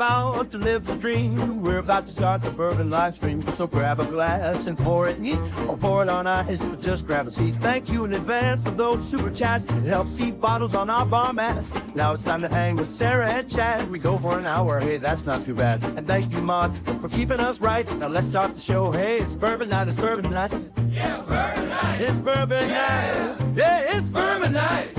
about to live the dream. We're about to start the bourbon live stream. So grab a glass and pour it neat, or pour it on ice, but just grab a seat. Thank you in advance for those super chats. It helps keep bottles on our bar mats. Now it's time to hang with Sarah and Chad. We go for an hour, hey, that's not too bad. And thank you, mods, for keeping us right. Now let's start the show. Hey, it's bourbon night, it's bourbon night. Yeah, bourbon night. It's bourbon night. Yeah, it's bourbon night.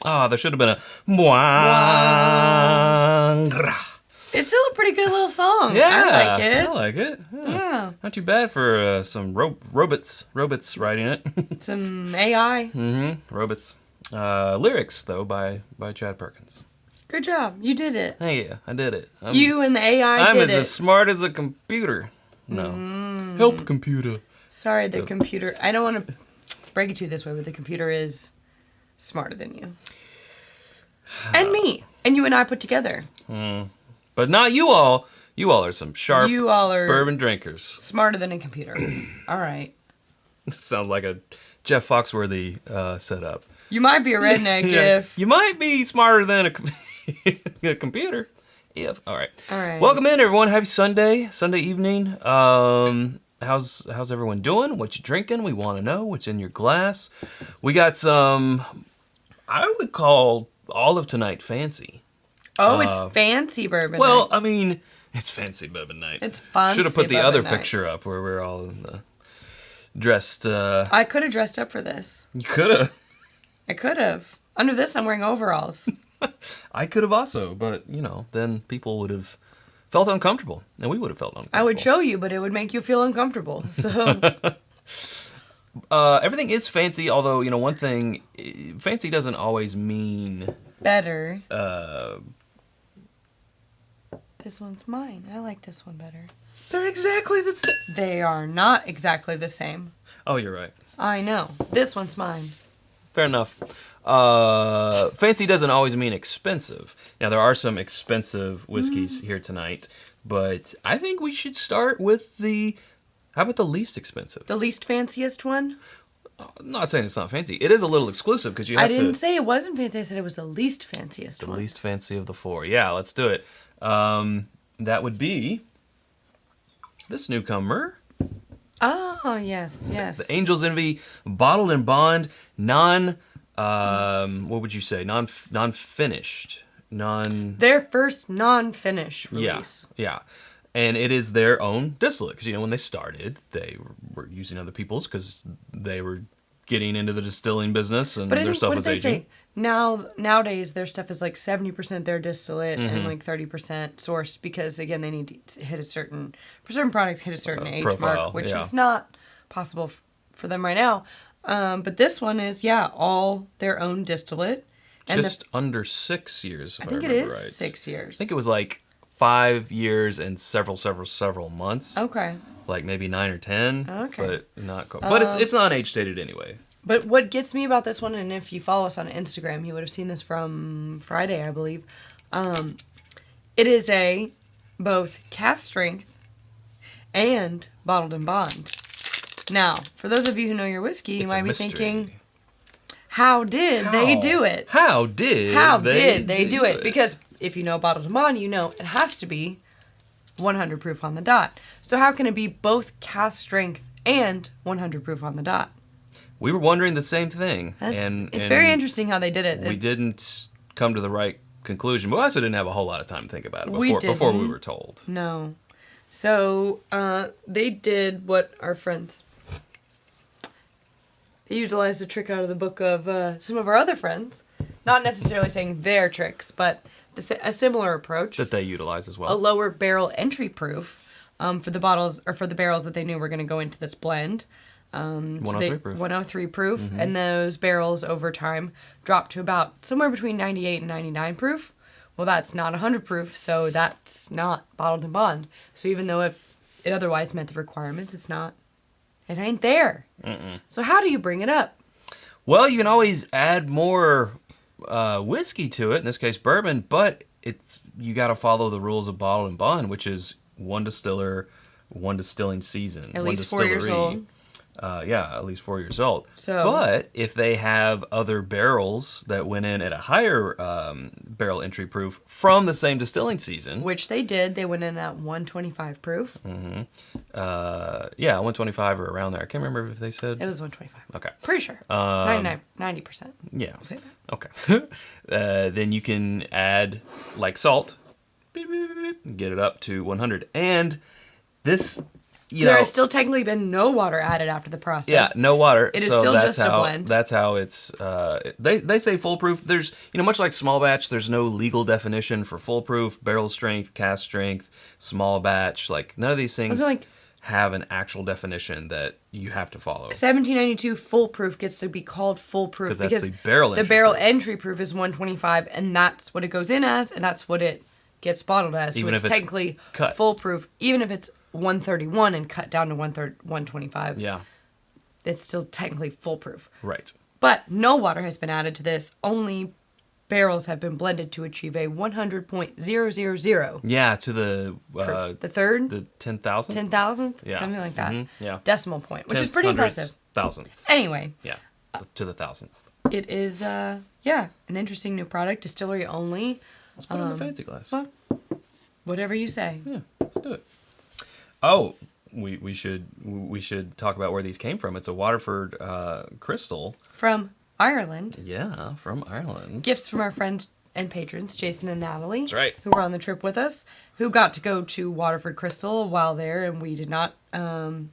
Ah, there should have been a Mwang. It's still a pretty good little song. Yeah, I like it. I like it. Yeah. Not too bad for some robots writing it. Some AI. Robots. Lyrics, though, by Chad Perkins. Good job. You did it. Hey, I did it. You and the AI I'm did it. as smart as a computer. No. Help, computer. Sorry, the computer. I don't want to break it to you this way, but the computer is smarter than you. And me. And you and I put together. But not you all. You all are some sharp You all are bourbon drinkers. smarter than a computer. All right. Sounds like a Jeff Foxworthy setup. You might be a redneck if... You might be smarter than a computer. If. All right. All right. Welcome in, everyone. Happy Sunday evening. How's everyone doing? What you drinking? We want to know what's in your glass. We got some, I would call all of tonight fancy. Oh, it's fancy bourbon Well, night. I mean, it's fancy bourbon night. It's fancy Should have put the bourbon other night. picture up where we're all in the dressed. I could have dressed up for this. You could have. I could have. Under this, I'm wearing overalls. I could have also, but, then people would have felt uncomfortable, and we would have felt uncomfortable. I would show you, but it would make you feel uncomfortable. So everything is fancy, although, one thing, fancy doesn't always mean... better. This one's mine. I like this one better. They're exactly the same. They are not exactly the same. Oh, you're right. I know. This one's mine. Fair enough. Fancy doesn't always mean expensive. Now, there are some expensive whiskeys here tonight, but I think we should start with how about the least expensive? The least fanciest one? I'm not saying it's not fancy. It is a little exclusive because you have I didn't say it wasn't fancy. I said it was the least fanciest the one. least fancy of the four. Yeah, let's do it. That would be this newcomer. Oh, yes. The Angel's Envy Bottled and Bond what would you say? Non-finished. Their first non-finish release. Yeah. And it is their own distillate. Because, when they started, they were using other people's because they were getting into the distilling business and But I their think, stuff what was did they aging. say? Nowadays, their stuff is like 70% their distillate and like 30% sourced because, again, they need to hit for certain products, hit a certain age profile, mark, which yeah. is not possible for them right now. But this one is, all their own distillate. And Just under 6 years, if I I think it remember is right. 6 years. I think it was like 5 years and several months. Okay. Like maybe 9 or 10. Okay. But not quite. But it's not age stated anyway. But what gets me about this one, and if you follow us on Instagram, you would have seen this from Friday, I believe. It is both cask strength and bottled and bond. Now, for those of you who know your whiskey, you It's a might be mystery. thinking, how did they do it? How did they do it? Because if you know bottled and bond, you know it has to be 100 proof on the dot. So how can it be both cask strength and 100 proof on the dot? We were wondering the same thing. It's very interesting how they did it. We didn't come to the right conclusion, but we also didn't have a whole lot of time to think about it We before we didn't. were told. No. So they did what our friends... They utilized a trick out of the book of some of our other friends. Not necessarily saying their tricks, but a similar approach. That they utilize as well. A lower barrel entry proof for the bottles or for the barrels that they knew were going to go into this blend. 103 proof. 103 proof, and those barrels over time dropped to about somewhere between 98 and 99 proof. Well, that's not 100 proof, so that's not bottled and bond. So even though if it otherwise met the requirements, it ain't there. So how do you bring it up? Well, you can always add more whiskey to it, in this case bourbon, but you got to follow the rules of bottled and bond, which is one distiller, one distilling season. At one least 4 years distillery. old. At least 4 years old. So- but if they have other barrels that went in at a higher barrel entry proof from the same distilling season, Which they did. They went in at 125 proof. 125 or around there. I can't remember if they said. It was 125. Okay. Pretty sure. 90%. Yeah. I'll say that. Okay. Then you can add like salt, beep, beep, beep, beep, get it up to 100. And this, There has still technically been no water added after the process. yeah, no water. It is so still that's just a how, blend. That's how it's. They say foolproof. There's much like small batch. There's no legal definition for foolproof, barrel strength, cask strength, small batch. Like none of these things have an actual definition that you have to follow. 1792 foolproof gets to be called foolproof That's because the barrel the entry barrel proof. entry proof is 125, and that's what it goes in as, and that's what it gets bottled as. So Even it's if it's technically cut. foolproof, even if it's 131 and cut down to 125. Yeah. It's still technically foolproof. Right. But no water has been added to this. Only barrels have been blended to achieve a 100.000 Yeah. To the proof. The third, the 10,000. 10,000, Yeah. something like that. Yeah. Decimal point, which is Tenths, pretty hundredths, impressive. Thousandths. Anyway, Yeah. To the thousandth. it is, an interesting new product, distillery only. Let's put it in a fancy glass. Well, whatever you say. Yeah, let's do it. Oh, we should talk about where these came from. It's a Waterford crystal. From Ireland, Yeah, from Ireland. gifts from our friends and patrons, Jason and Natalie. That's right. Who were on the trip with us, who got to go to Waterford Crystal while there, and we did not, because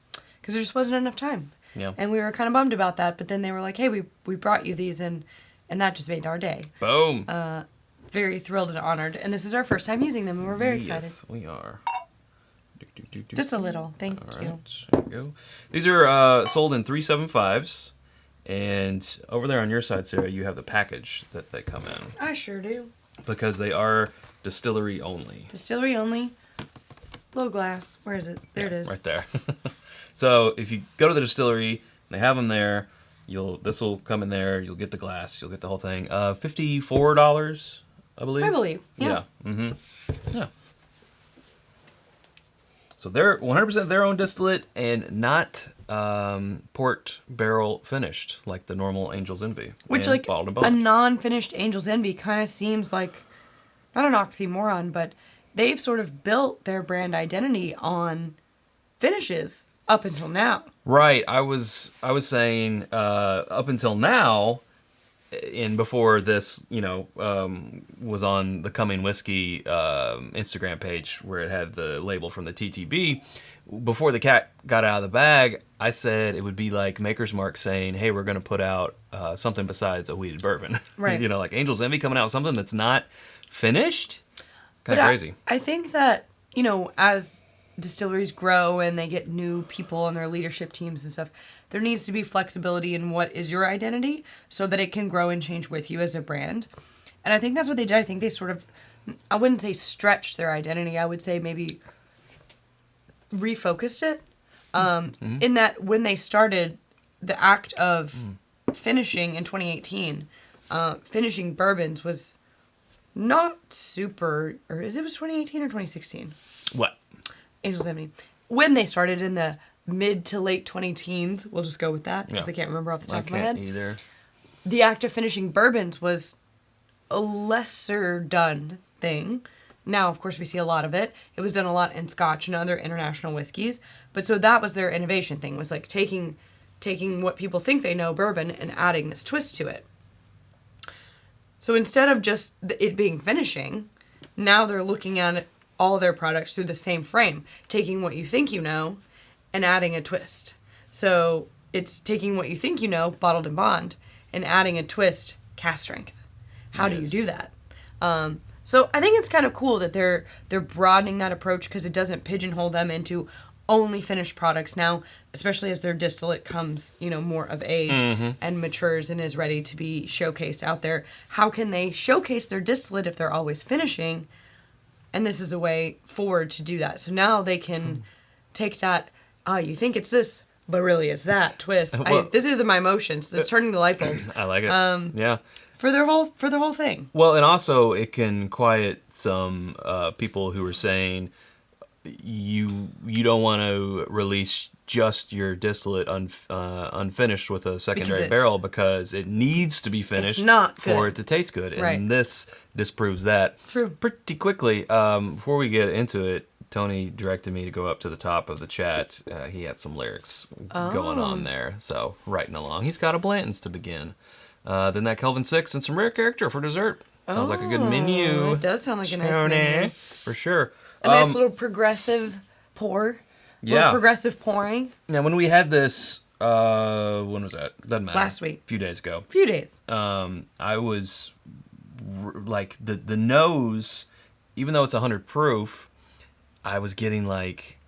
there just wasn't enough time. Yeah. And we were kind of bummed about that, but then they were like, hey, we brought you these, and that just made our day. Boom. Very thrilled and honored. And this is our first time using them, and we're very excited. Yes, we are. Just a little. Thank All you. right, there we go. These are sold in 375s, and over there on your side, Sarah, you have the package that they come in I sure do. because they are distillery only. Distillery only. Little glass. Where is it? There it is. Right there. So if you go to the distillery, they have them there. This will come in there. You'll get the glass. You'll get the whole thing. $54, I believe. I believe. Yeah. Yeah. So they're 100% their own distillate and not port barrel finished like the normal Angel's Envy. Which, and like, bottled and a bond. non-finished Angel's Envy kind of seems like, not an oxymoron, but they've sort of built their brand identity on finishes up until now. Right. I was saying up until now, and before this, was on the Coming Whiskey Instagram page where it had the label from the TTB. Before the cat got out of the bag, I said it would be like Maker's Mark saying, "Hey, we're going to put out something besides a wheated bourbon." Right. Like Angel's Envy coming out with something that's not finished. Kind of crazy. I think that, as distilleries grow and they get new people on their leadership teams and stuff, there needs to be flexibility in what is your identity so that it can grow and change with you as a brand. And I think that's what they did. I think they sort of, I wouldn't say stretched their identity. I would say maybe refocused it. In that when they started the act of finishing in 2018, finishing bourbons was not super, or is it was 2018 or 2016? What? Angel's Envy. When they started in the mid to late 20-teens, we'll just go with that because Yeah. I can't remember off the I top of my head. can't either. The act of finishing bourbons was a lesser done thing. Now, of course, we see a lot of it. It was done a lot in Scotch and other international whiskeys. But so that was their innovation thing, was like taking what people think they know, bourbon, and adding this twist to it. So instead of just it being finishing, now they're looking at all their products through the same frame, taking what you think you know and adding a twist. So it's taking what you think you know, bottled and bond, and adding a twist, cask strength. How do you Yes. do that? So I think it's kind of cool that they're broadening that approach because it doesn't pigeonhole them into only finished products now, especially as their distillate comes, more of age and matures and is ready to be showcased out there. How can they showcase their distillate if they're always finishing? And this is a way forward to do that. So now they can take that, you think it's this, but really it's that twist. Well, this is my emotions. It's turning the light bulbs. I like it. Yeah. For their whole thing. Well, and also it can quiet some people who are saying you don't want to release just your distillate unfinished with a secondary barrel because it needs to be finished for it to taste good. And this disproves that. True. Pretty quickly. Before we get into it, Tony directed me to go up to the top of the chat. He had some lyrics going on there, so writing along. He's got a Blanton's to begin. Then that Kelvin 6 and some rare character for dessert. Sounds like a good menu. It does sound like a nice Tony, menu. for sure. A nice little progressive pour. Yeah. Progressive pouring. Now, when we had this, when was that? Doesn't matter. Last week. A few days ago. Few days. I was like the nose, even though it's 100 proof, I was getting like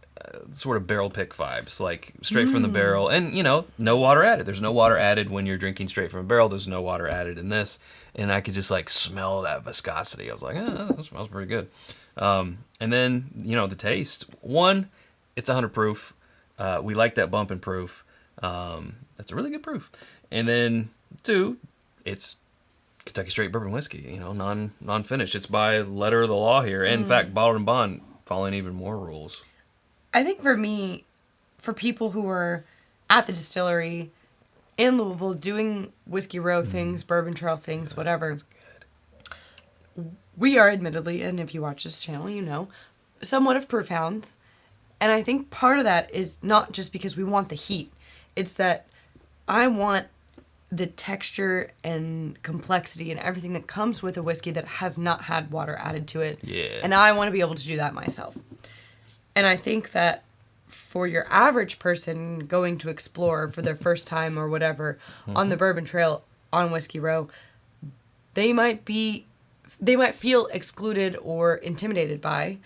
sort of barrel pick vibes, like straight from the barrel, and no water added. There's no water added when you're drinking straight from a barrel. There's no water added in this, and I could just like smell that viscosity. I was like, that smells pretty good. And then the taste. One, it's 100 proof. We like that bump in proof. That's a really good proof. And then two, it's Kentucky straight bourbon whiskey. Non-finished. It's by letter of the law here. And in fact, bottled and bond following even more rules. I think for me, for people who were at the distillery in Louisville doing Whiskey Row things, Bourbon Trail things, whatever. We are admittedly, and if you watch this channel, somewhat of proof hounds. And I think part of that is not just because we want the heat. It's that I want the texture and complexity and everything that comes with a whiskey that has not had water added to it. Yeah. And I want to be able to do that myself. And I think that for your average person going to explore for their first time or whatever on the Bourbon Trail on Whiskey Row, they might feel excluded or intimidated by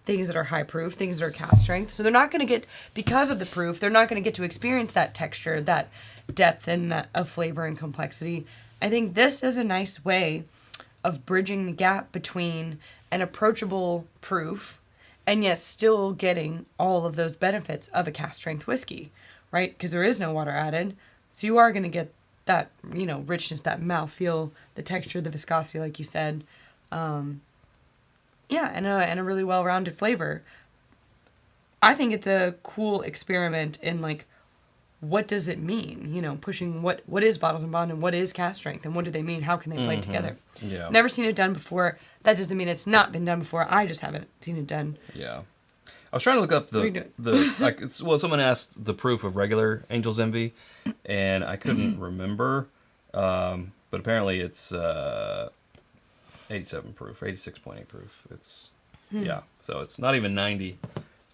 things that are high proof, things that are cast strength. So they're not going to get, because of the proof, they're not going to get to experience that texture, that depth and of flavor and complexity. I think this is a nice way of bridging the gap between an approachable proof and yet still getting all of those benefits of a cast strength whiskey, right? Because there is no water added. So you are going to get that, richness, that mouthfeel, the texture, the viscosity, like you said. And a really well-rounded flavor. I think it's a cool experiment in, like, what does it mean? Pushing what is bottled and bond and what is cast strength and what do they mean? How can they play together? Yeah. Never seen it done before. That doesn't mean it's not been done before. I just haven't seen it done. Yeah. I was trying to look up someone asked the proof of regular Angel's Envy, and I couldn't remember, but apparently it's 87 proof, 86.8 proof. It's so it's not even 90,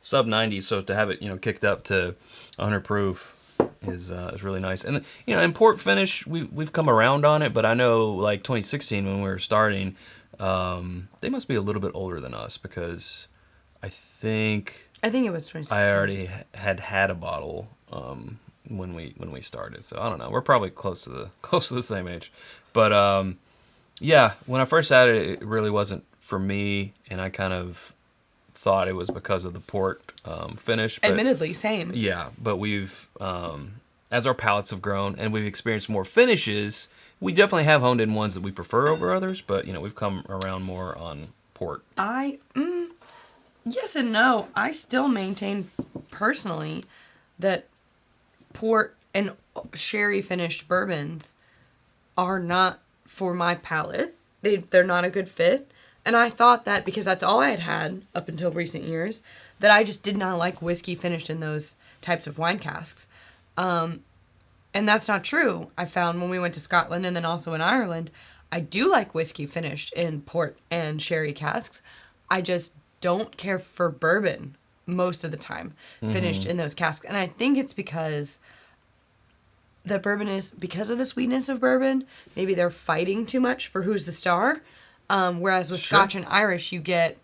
sub 90. So to have it kicked up to 100 proof is really nice. And in port finish we've come around on it, but I know like 2016 when we were starting, they must be a little bit older than us because I think it was 2016. I already had a bottle when we started. So I don't know. We're probably close to the same age. But when I first had it, it really wasn't for me, and I kind of thought it was because of the port finish. But, admittedly, same. Yeah, but we've as our palates have grown and we've experienced more finishes, we definitely have honed in ones that we prefer over others. But we've come around more on port. Yes and no. I still maintain personally that port and sherry finished bourbons are not for my palate. They're not a good fit. And I thought that because that's all I had up until recent years, that I just did not like whiskey finished in those types of wine casks. And that's not true. I found when we went to Scotland and then also in Ireland, I do like whiskey finished in port and sherry casks. I just don't care for bourbon most of the time finished in those casks. And I think it's because the bourbon is, because of the sweetness of bourbon, maybe they're fighting too much for who's the star. Whereas with Scotch and Irish, you get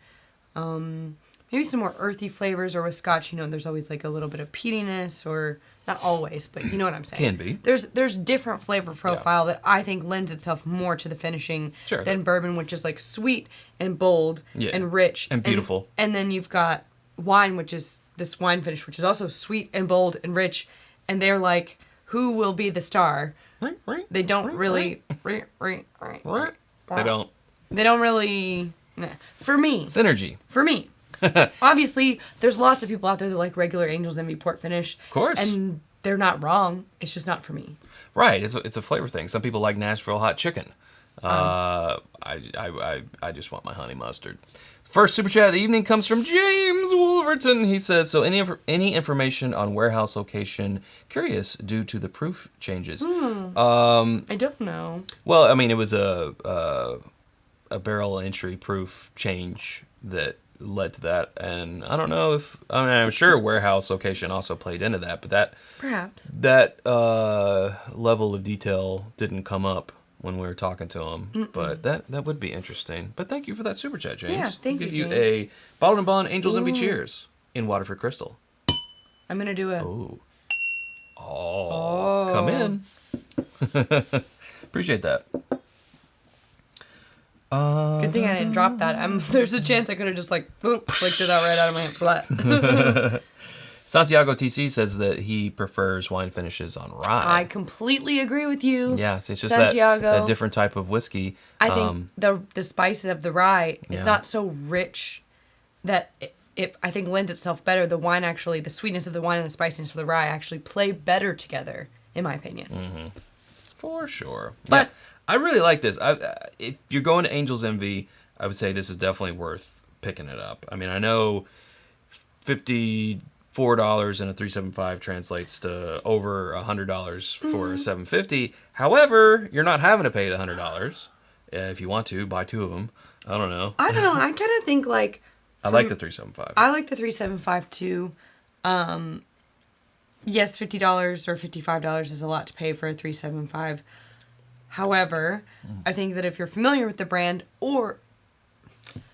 maybe some more earthy flavors, or with Scotch, there's always like a little bit of peatiness, or not always, but you know what I'm saying. Can be. There's different flavor profile that I think lends itself more to the finishing than bourbon, which is like sweet and bold and rich and beautiful. And then you've got wine, which is this wine finish, which is also sweet and bold and rich, and they're like, who will be the star? They don't really. They don't. They don't really. For me. Synergy. For me. Obviously, there's lots of people out there that like regular Angel's Envy port finish. Of course. And they're not wrong. It's just not for me. Right. It's a flavor thing. Some people like Nashville hot chicken. I just want my honey mustard. First super chat of the evening comes from James Wolverton. He says, so any information on warehouse location? Curious due to the proof changes. I don't know. Well, I mean, it was a barrel entry proof change that led to that, and I don't know if I'm sure warehouse location also played into that, but perhaps that level of detail didn't come up when we were talking to him. But that would be interesting. But thank you for that super chat, James. Yeah, thank you, Give you James. a Bottled and Bond Angels Envy Cheers in Waterford Crystal. I'm gonna do it. Oh, come in. Appreciate that. Good thing I didn't drop that. There's a chance I could have just like flicked it out right out of my butt. Santiago TC says that he prefers wine finishes on rye. I completely agree with you. Yeah, it's just Santiago. that different type of whiskey. I think the spices of the rye, it's not so rich that it I think lends itself better. The wine actually, the sweetness of the wine and the spiciness of the rye actually play better together, in my opinion. Mm-hmm. For sure. But I really like this. If you're going to Angel's Envy, I would say this is definitely worth picking it up. I mean, I know $54 and a 375 translates to over $100 for a 750. However, you're not having to pay the $100 if you want to buy two of them. I don't know. I kind of think like I like the 375. I like the 375 too. Yes, $50 or $55 is a lot to pay for a 375. However, I think that if you're familiar with the brand and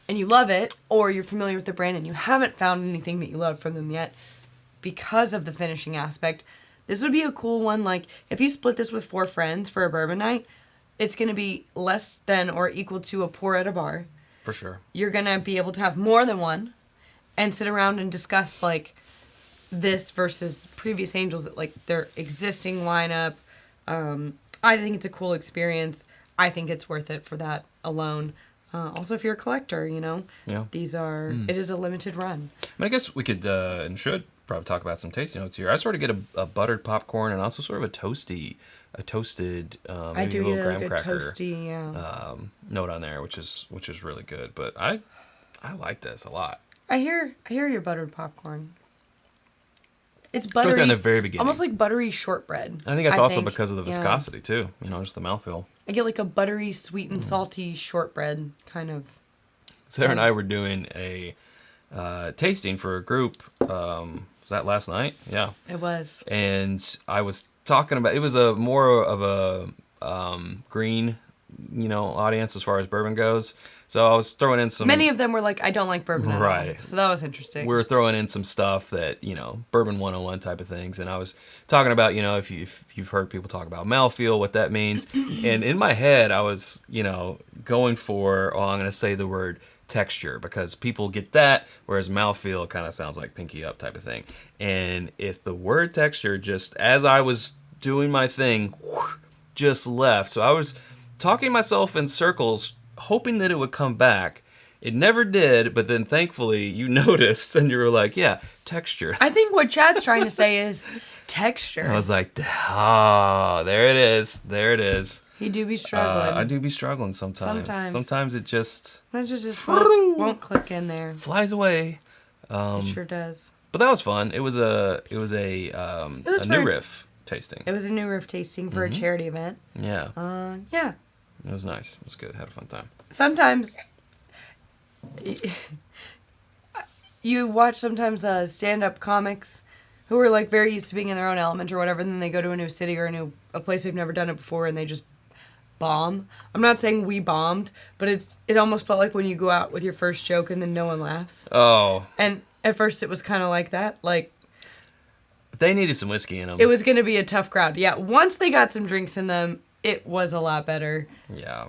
you love it, or you're familiar with the brand and you haven't found anything that you love from them yet because of the finishing aspect, this would be a cool one. Like, if you split this with 4 friends for a bourbon night, it's going to be less than or equal to a pour at a bar. For sure. You're going to be able to have more than one and sit around and discuss, like, this versus previous Angels, like, their existing lineup. I think it's a cool experience. I think it's worth it for that alone. Also, if you're a collector, these are, it is a limited run. I mean, I guess we could and should probably talk about some tasting notes here. I sort of get a buttered popcorn and also sort of a toasted, I do maybe a get little like graham a cracker toasty, note on there, which is really good. But I like this a lot. I hear your buttered popcorn. It's Right buttery, there in the very beginning. almost like buttery shortbread. I think that's also because of the viscosity too. Just the mouthfeel. I get like a buttery, sweet and salty shortbread kind of. Sarah and I were doing a tasting for a group. Was that last night? Yeah. It was. And I was talking about, it was a more of a green, audience as far as bourbon goes. So I was throwing in some. Many of them were like, I don't like bourbon at all. Right. So that was interesting. We were throwing in some stuff that, bourbon 101 type of things. And I was talking about, if you've heard people talk about mouthfeel, what that means. And in my head, I was, going for, I'm going to say the word texture, because people get that, whereas mouthfeel kind of sounds like pinky up type of thing. And if the word texture, just as I was doing my thing, just left. So I was talking myself in circles, hoping that it would come back. It never did, but then thankfully you noticed and you were like, yeah, texture. I think what Chad's trying to say is texture. I was like, there it is. There it is. He do be struggling. I do be struggling sometimes. Sometimes it just won't click in there. Flies away. It sure does. But that was fun. It was a new riff tasting. It was a new riff tasting for a charity event. Yeah. Yeah. It was nice. It was good. Had a fun time. Sometimes you watch stand-up comics who are like very used to being in their own element or whatever, and then they go to a new city or a place they've never done it before, and they just bomb. I'm not saying we bombed, but it almost felt like when you go out with your first joke and then no one laughs. Oh. And at first it was kind of like that. Like, They needed some whiskey in them. it was going to be a tough crowd. Yeah, once they got some drinks in them, it was a lot better. Yeah.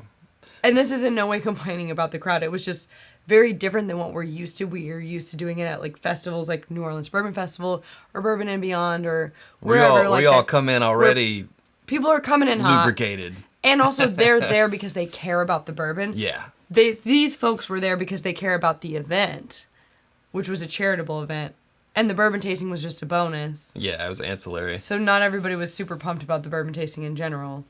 And this is in no way complaining about the crowd. It was just very different than what we're used to. We are used to doing it at like festivals like New Orleans Bourbon Festival or Bourbon and Beyond or wherever. We all come in already People are coming in hot. lubricated. And also they're there because they care about the bourbon. Yeah. These folks were there because they care about the event, which was a charitable event. And the bourbon tasting was just a bonus. Yeah, it was ancillary. So not everybody was super pumped about the bourbon tasting in general.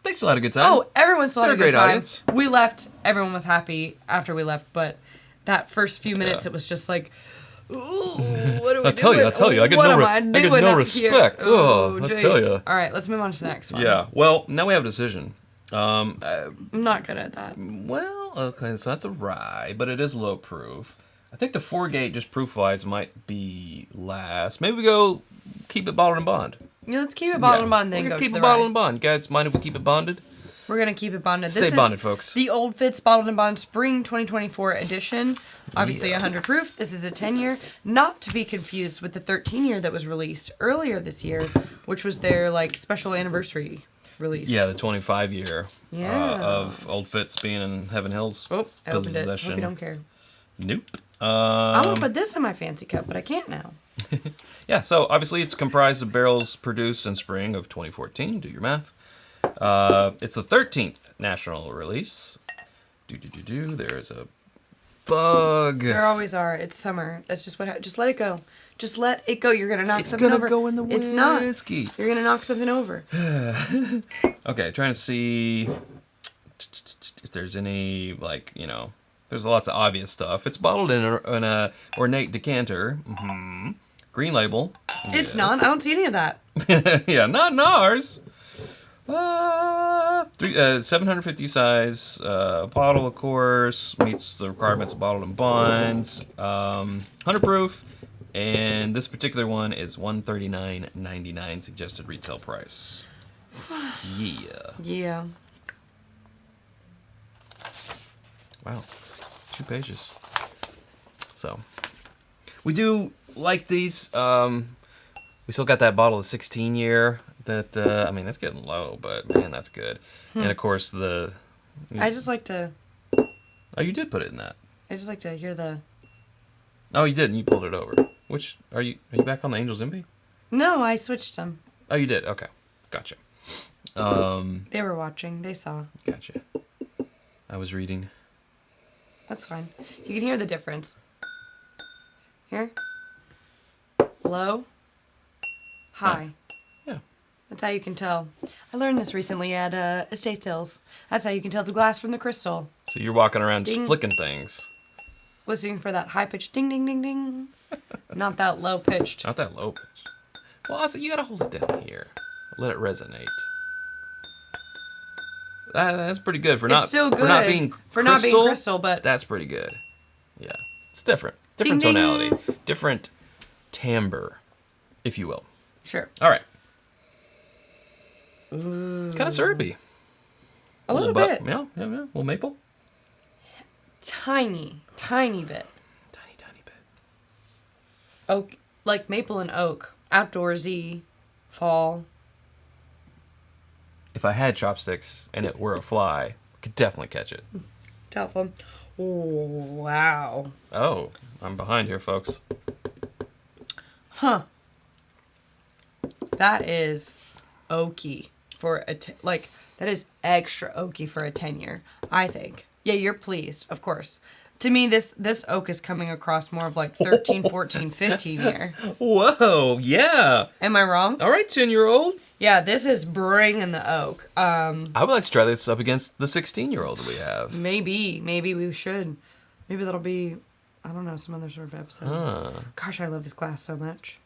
They still had a good time. Oh, everyone still had a They're a good great time. audience. We left. Everyone was happy after we left, but that first few minutes, Yeah. it was just like, ooh, what are we I'll tell you, I get What no am re- I I get doing no up respect. here? Oh, I'll jeez. tell ya. All right, let's move on to the next one. Yeah. Well, now we have a decision. I'm not good at that. Well, okay, so that's a rye, but it is low proof. I think the 4-gate, just proof-wise, might be last. Maybe we go keep it bottled and bond. Yeah, let's keep it bottled and bond, then We're go gonna to keep the it bottled rye. and bond. You guys mind if we keep it bonded? We're going to keep it bonded. Stay This bonded, is folks. the Old Fitz Bottled and Bond Spring 2024 edition. Obviously Yeah. 100 proof. This is a 10-year. Not to be confused with the 13-year that was released earlier this year, which was their like special anniversary release. Yeah, the 25-year Yeah. of Old Fitz being in Heaven Hills Oh, I opened it. possession. Hope you don't care. Nope. I want to put this in my fancy cup, but I can't now. Yeah, so obviously it's comprised of barrels produced in spring of 2014. Do your math. It's the 13th national release. There's a bug. There always are. It's summer. That's just what. Just let it go. Just let it go. You're gonna knock It's something gonna over. go in the It's not. whiskey. You're gonna knock something over. Okay, trying to see if there's any, like, there's lots of obvious stuff. It's bottled in a ornate decanter. Green label. It's Yes. not. I don't see any of that. Yeah, not in ours. 750 size bottle, of course, meets the requirements of bottled and bonds. 100 proof, and this particular one is $139.99 suggested retail price. Yeah. Yeah. Wow. 2 pages. So, we do like these. We still got that bottle of 16-year. That that's getting low, but man, that's good. And of course I just like to. Oh, you did put it in that. I just like to hear the. Oh, you did, and you pulled it over. Which are you back on the Angels Envy? No, I switched them. Oh, you did. Okay, gotcha. They were watching. They saw. Gotcha. I was reading. That's fine. You can hear the difference. Here. Low. High. Yeah. That's how you can tell. I learned this recently at estate sales. That's how you can tell the glass from the crystal. So you're walking around just Ding. flicking things. Listening for that high pitched ding ding ding ding. Not that low pitched. Not that low pitch. Well, also, you gotta hold it down here. Let it resonate. That's pretty good for It's not still for not good being for not being crystal, but That's pretty good. Yeah, it's different. Different Ding, ding. tonality. Different timbre, if you will. sure. All right. Kind of syrupy. A little bu- bit. Yeah. Little maple. Tiny bit. Tiny bit. Oak, like maple and oak. Outdoorsy. Fall. If I had chopsticks and it were a fly, I could definitely catch it. Doubtful. Wow. Oh, I'm behind here, folks. Huh. That is oaky for that is extra oaky for a 10-year, I think. Yeah, you're pleased, of course. To me, this oak is coming across more of like 13, 14, 15 year. Whoa, yeah. Am I wrong? All right, 10-year-old. Yeah, this is bringing the oak. I would like to try this up against the 16-year-old that we have. Maybe we should. Maybe that'll be, I don't know, some other sort of episode. Gosh, I love this glass so much.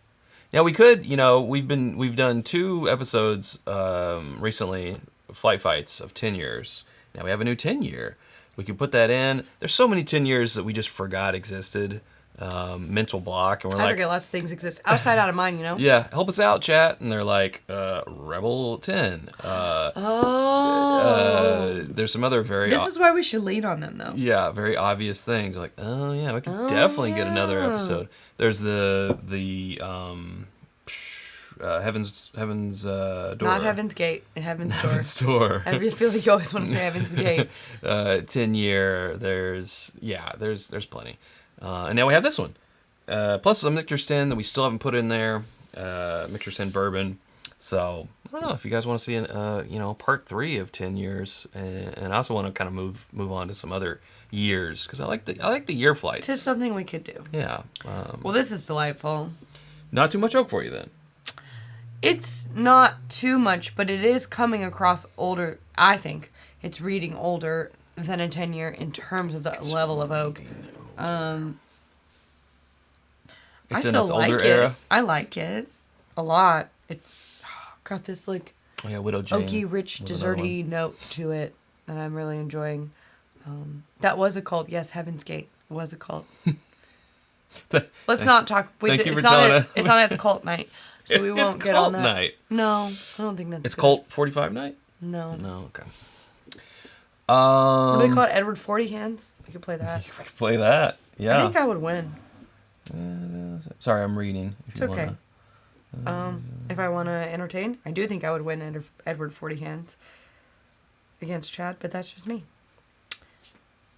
Now we could, we've done 2 episodes recently, flight fights of 10 years. Now we have a new 10-year. We could put that in. There's so many 10 years that we just forgot existed. mental block, and we're I like, forget lots of things exist. Outside, out of mind, you know? yeah, help us out, chat. And they're like, Rebel 10. There's some other very This is why we should lean on them, though. yeah, very obvious things. Like, oh yeah, we could definitely get another episode. There's the Heaven's Door. Not Heaven's Gate, Heaven's Door. Heaven's Door. I feel like you always want to say Heaven's Gate. 10-year. There's plenty. And now we have this one. Plus some Michter that we still haven't put in there. Michter Bourbon. So I don't know if you guys want to see part 3 of 10 years, and I also want to kind of move on to some other years because I like the year flights. It's something we could do. Yeah. Well, this is delightful. Not too much oak for you then. It's not too much, but it is coming across older. I think it's reading older than a 10-year in terms of the level of oak. I still like it. Era. I like it a lot. It's got this like Widow Jane. oaky, rich, desserty note to it that I'm really enjoying. That was a cult. Yes, Heaven's Gate was a cult. Let's not talk. Thank you for it's telling not. us. It's not as cult night, so we won't get on that. Cult night. No, I don't think that's. It's good. Colt 45 night. No. No. Okay. What do they call it? Edward 40 Hands. We could play that. We could play that. Yeah. I think I would win. Sorry, I'm reading. It's okay. If I want to entertain, I do think I would win Edward 40 Hands against Chad, but that's just me.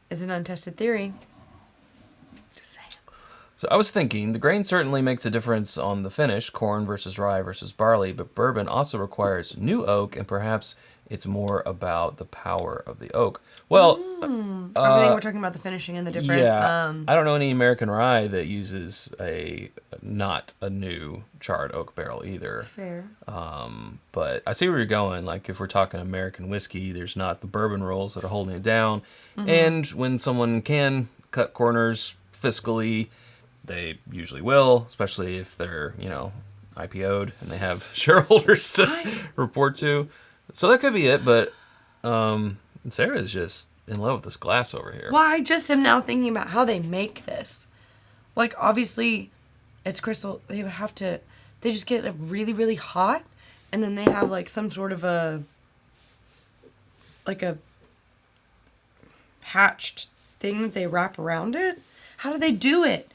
It's an untested theory. Just saying. So I was thinking, the grain certainly makes a difference on the finish, corn versus rye versus barley, but bourbon also requires new oak, and perhaps it's more about the power of the oak. Well, I think we're talking about the finishing and the different. Yeah, I don't know any American rye that uses not a new charred oak barrel either. Fair. But I see where you're going. Like if we're talking American whiskey, there's not the bourbon rolls that are holding it down. Mm-hmm. And when someone can cut corners fiscally, they usually will, especially if they're, IPO'd and they have shareholders to report to. So that could be it, but Sarah is just in love with this glass over here. Well, I just am now thinking about how they make this. Like, obviously, it's crystal. They would have to... They just get it really, really hot, and then they have, like, some sort of a hatched thing that they wrap around it. How do they do it?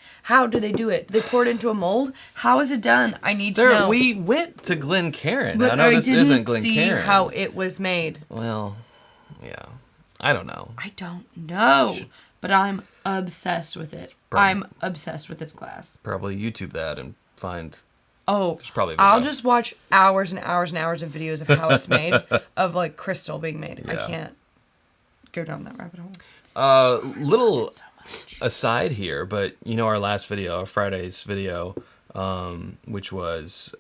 They pour it into a mold? How is it done? I need to know. We went to Glencairn. But I know this isn't didn't see Glencairn. how it was made. Well, yeah. I don't know. I don't know. But I'm obsessed with it. I'm obsessed with this glass. Probably YouTube that and find... Oh, There's probably a I'll video. just watch hours and hours and hours of videos of how it's made, of like crystal being made. I Yeah. can't go down that rabbit hole. Little So much. aside here, but our last video, our Friday's video, which was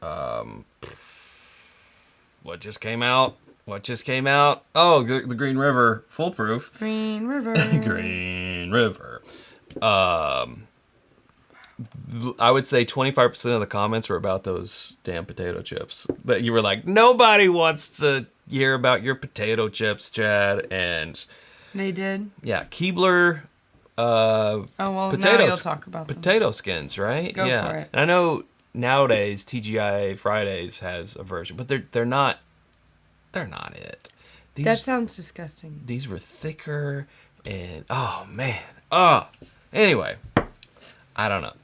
what just came out? Oh, the Green River Foolproof. Green River. Green River. I would say 25% of the comments were about those damn potato chips. That you were like, nobody wants to hear about your potato chips, Chad. And They did. yeah, Keebler. Oh well, now you'll talk about them. Potato skins, right? Go yeah. for it. And I know nowadays TGI Fridays has a version, but they're not it. That sounds disgusting. These were thicker and oh man. Anyway, I don't know.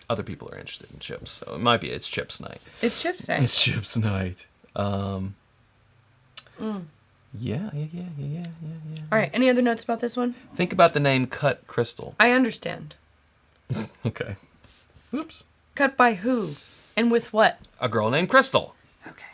Other people are interested in chips, so it might be it's chips night. It's chips day. It's chips night. Yeah. All right. Any other notes about this one? Think about the name Cut Crystal. I understand. Okay. Oops. Cut by who? And with what? A girl named Crystal. Okay.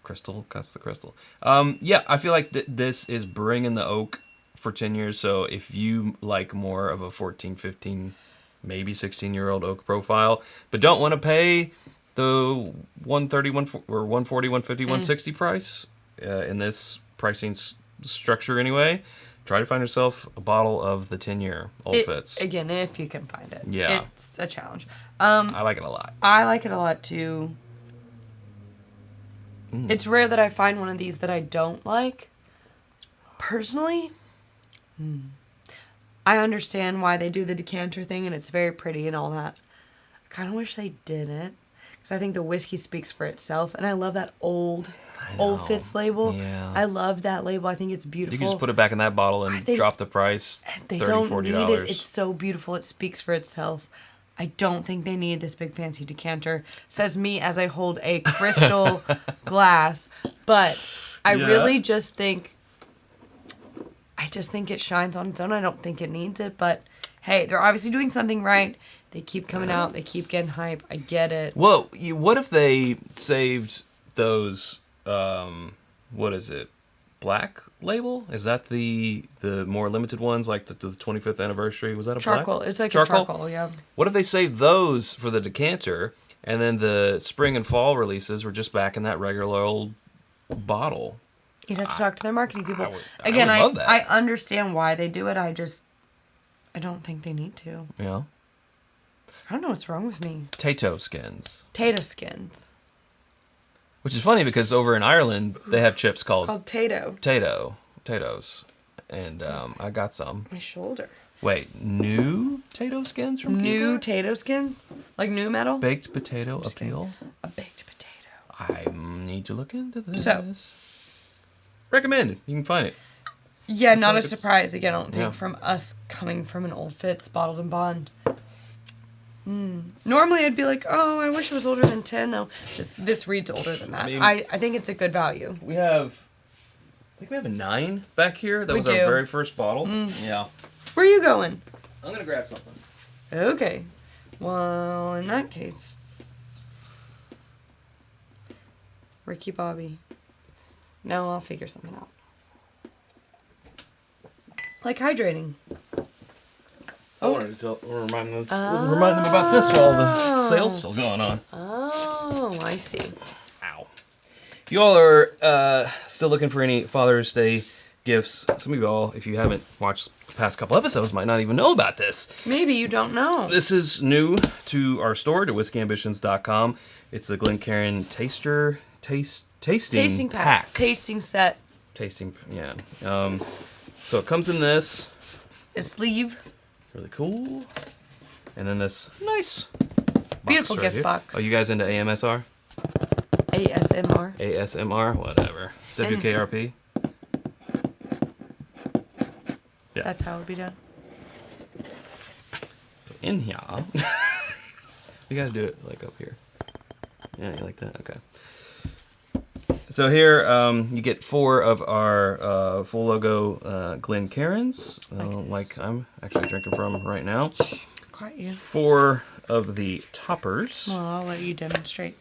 Crystal cuts the crystal. Yeah, I feel like this is bringing the oak for 10 years. So if you like more of a 14, 15, maybe 16-year-old oak profile, but don't want to pay the 130, 140, 150, 160 price in this pricing structure anyway, try to find yourself a bottle of the 10-year Old Fitz. Again, if you can find it. Yeah. It's a challenge. I like it a lot. I like it a lot too. It's rare that I find one of these that I don't like. Personally, I understand why they do the decanter thing, and it's very pretty and all that. I kind of wish they didn't, because I think the whiskey speaks for itself, and I love that old Fitz label. Yeah. I love that label. I think it's beautiful. You can just put it back in that bottle and drop the price They $30, don't $40. need it. It's so beautiful. It speaks for itself. I don't think they need this big fancy decanter. Says me as I hold a crystal glass. But I really just think... I just think it shines on its own. I don't think it needs it. But, hey, they're obviously doing something right. They keep coming out. They keep getting hype. I get it. Well, what if they saved those... what is it? Black label? Is that the more limited ones, like the 25th anniversary? Was that a charcoal? black? It's like a charcoal, yeah. What if they saved those for the decanter, and then the spring and fall releases were just back in that regular old bottle? You'd have to talk to their marketing people. I Again, would love that. I understand why they do it. I don't think they need to. Yeah. I don't know what's wrong with me. Tato skins. Tato skins. Which is funny because over in Ireland, they have chips called Tato. Potatoes. And I got some. My shoulder. Wait, new Tato skins from New Kiko? Tato skins? Like new metal? Baked potato appeal? A baked potato. I need to look into this. So. Recommended. You can find it. Yeah, not a like it's- surprise. Again, I don't think Yeah. from us coming from an old Fitz bottled and bond. Normally I'd be like, oh, I wish it was older than 10. No, this reads older than that. I mean- I think it's a good value. I think we have a 9 back here. That We was do. our very first bottle. Yeah. Where are you going? I'm going to grab something. Okay. Well, in that case... Ricky Bobby. No, I'll figure something out. Like hydrating. I wanted to remind them about this while the sale's still going on. Oh, I see. Ow. If you all are still looking for any Father's Day gifts, some of you all, if you haven't watched the past couple episodes, might not even know about this. Maybe you don't know. This is new to our store, to whiskeyambitions.com. It's the Glencairn tasting pack. Tasting set. Tasting, yeah. So it comes in this. A sleeve. Really cool. And then this nice Beautiful box gift here. box. Are you guys into AMSR? ASMR. ASMR? Whatever. WKRP? Yeah. That's how it would be done. So in here, we gotta do it like up here. Yeah, you like that? Okay. So here, you get 4 of our full logo Glencairns, like I'm actually drinking from right now. Quite you. 4 of the toppers. Well, I'll let you demonstrate.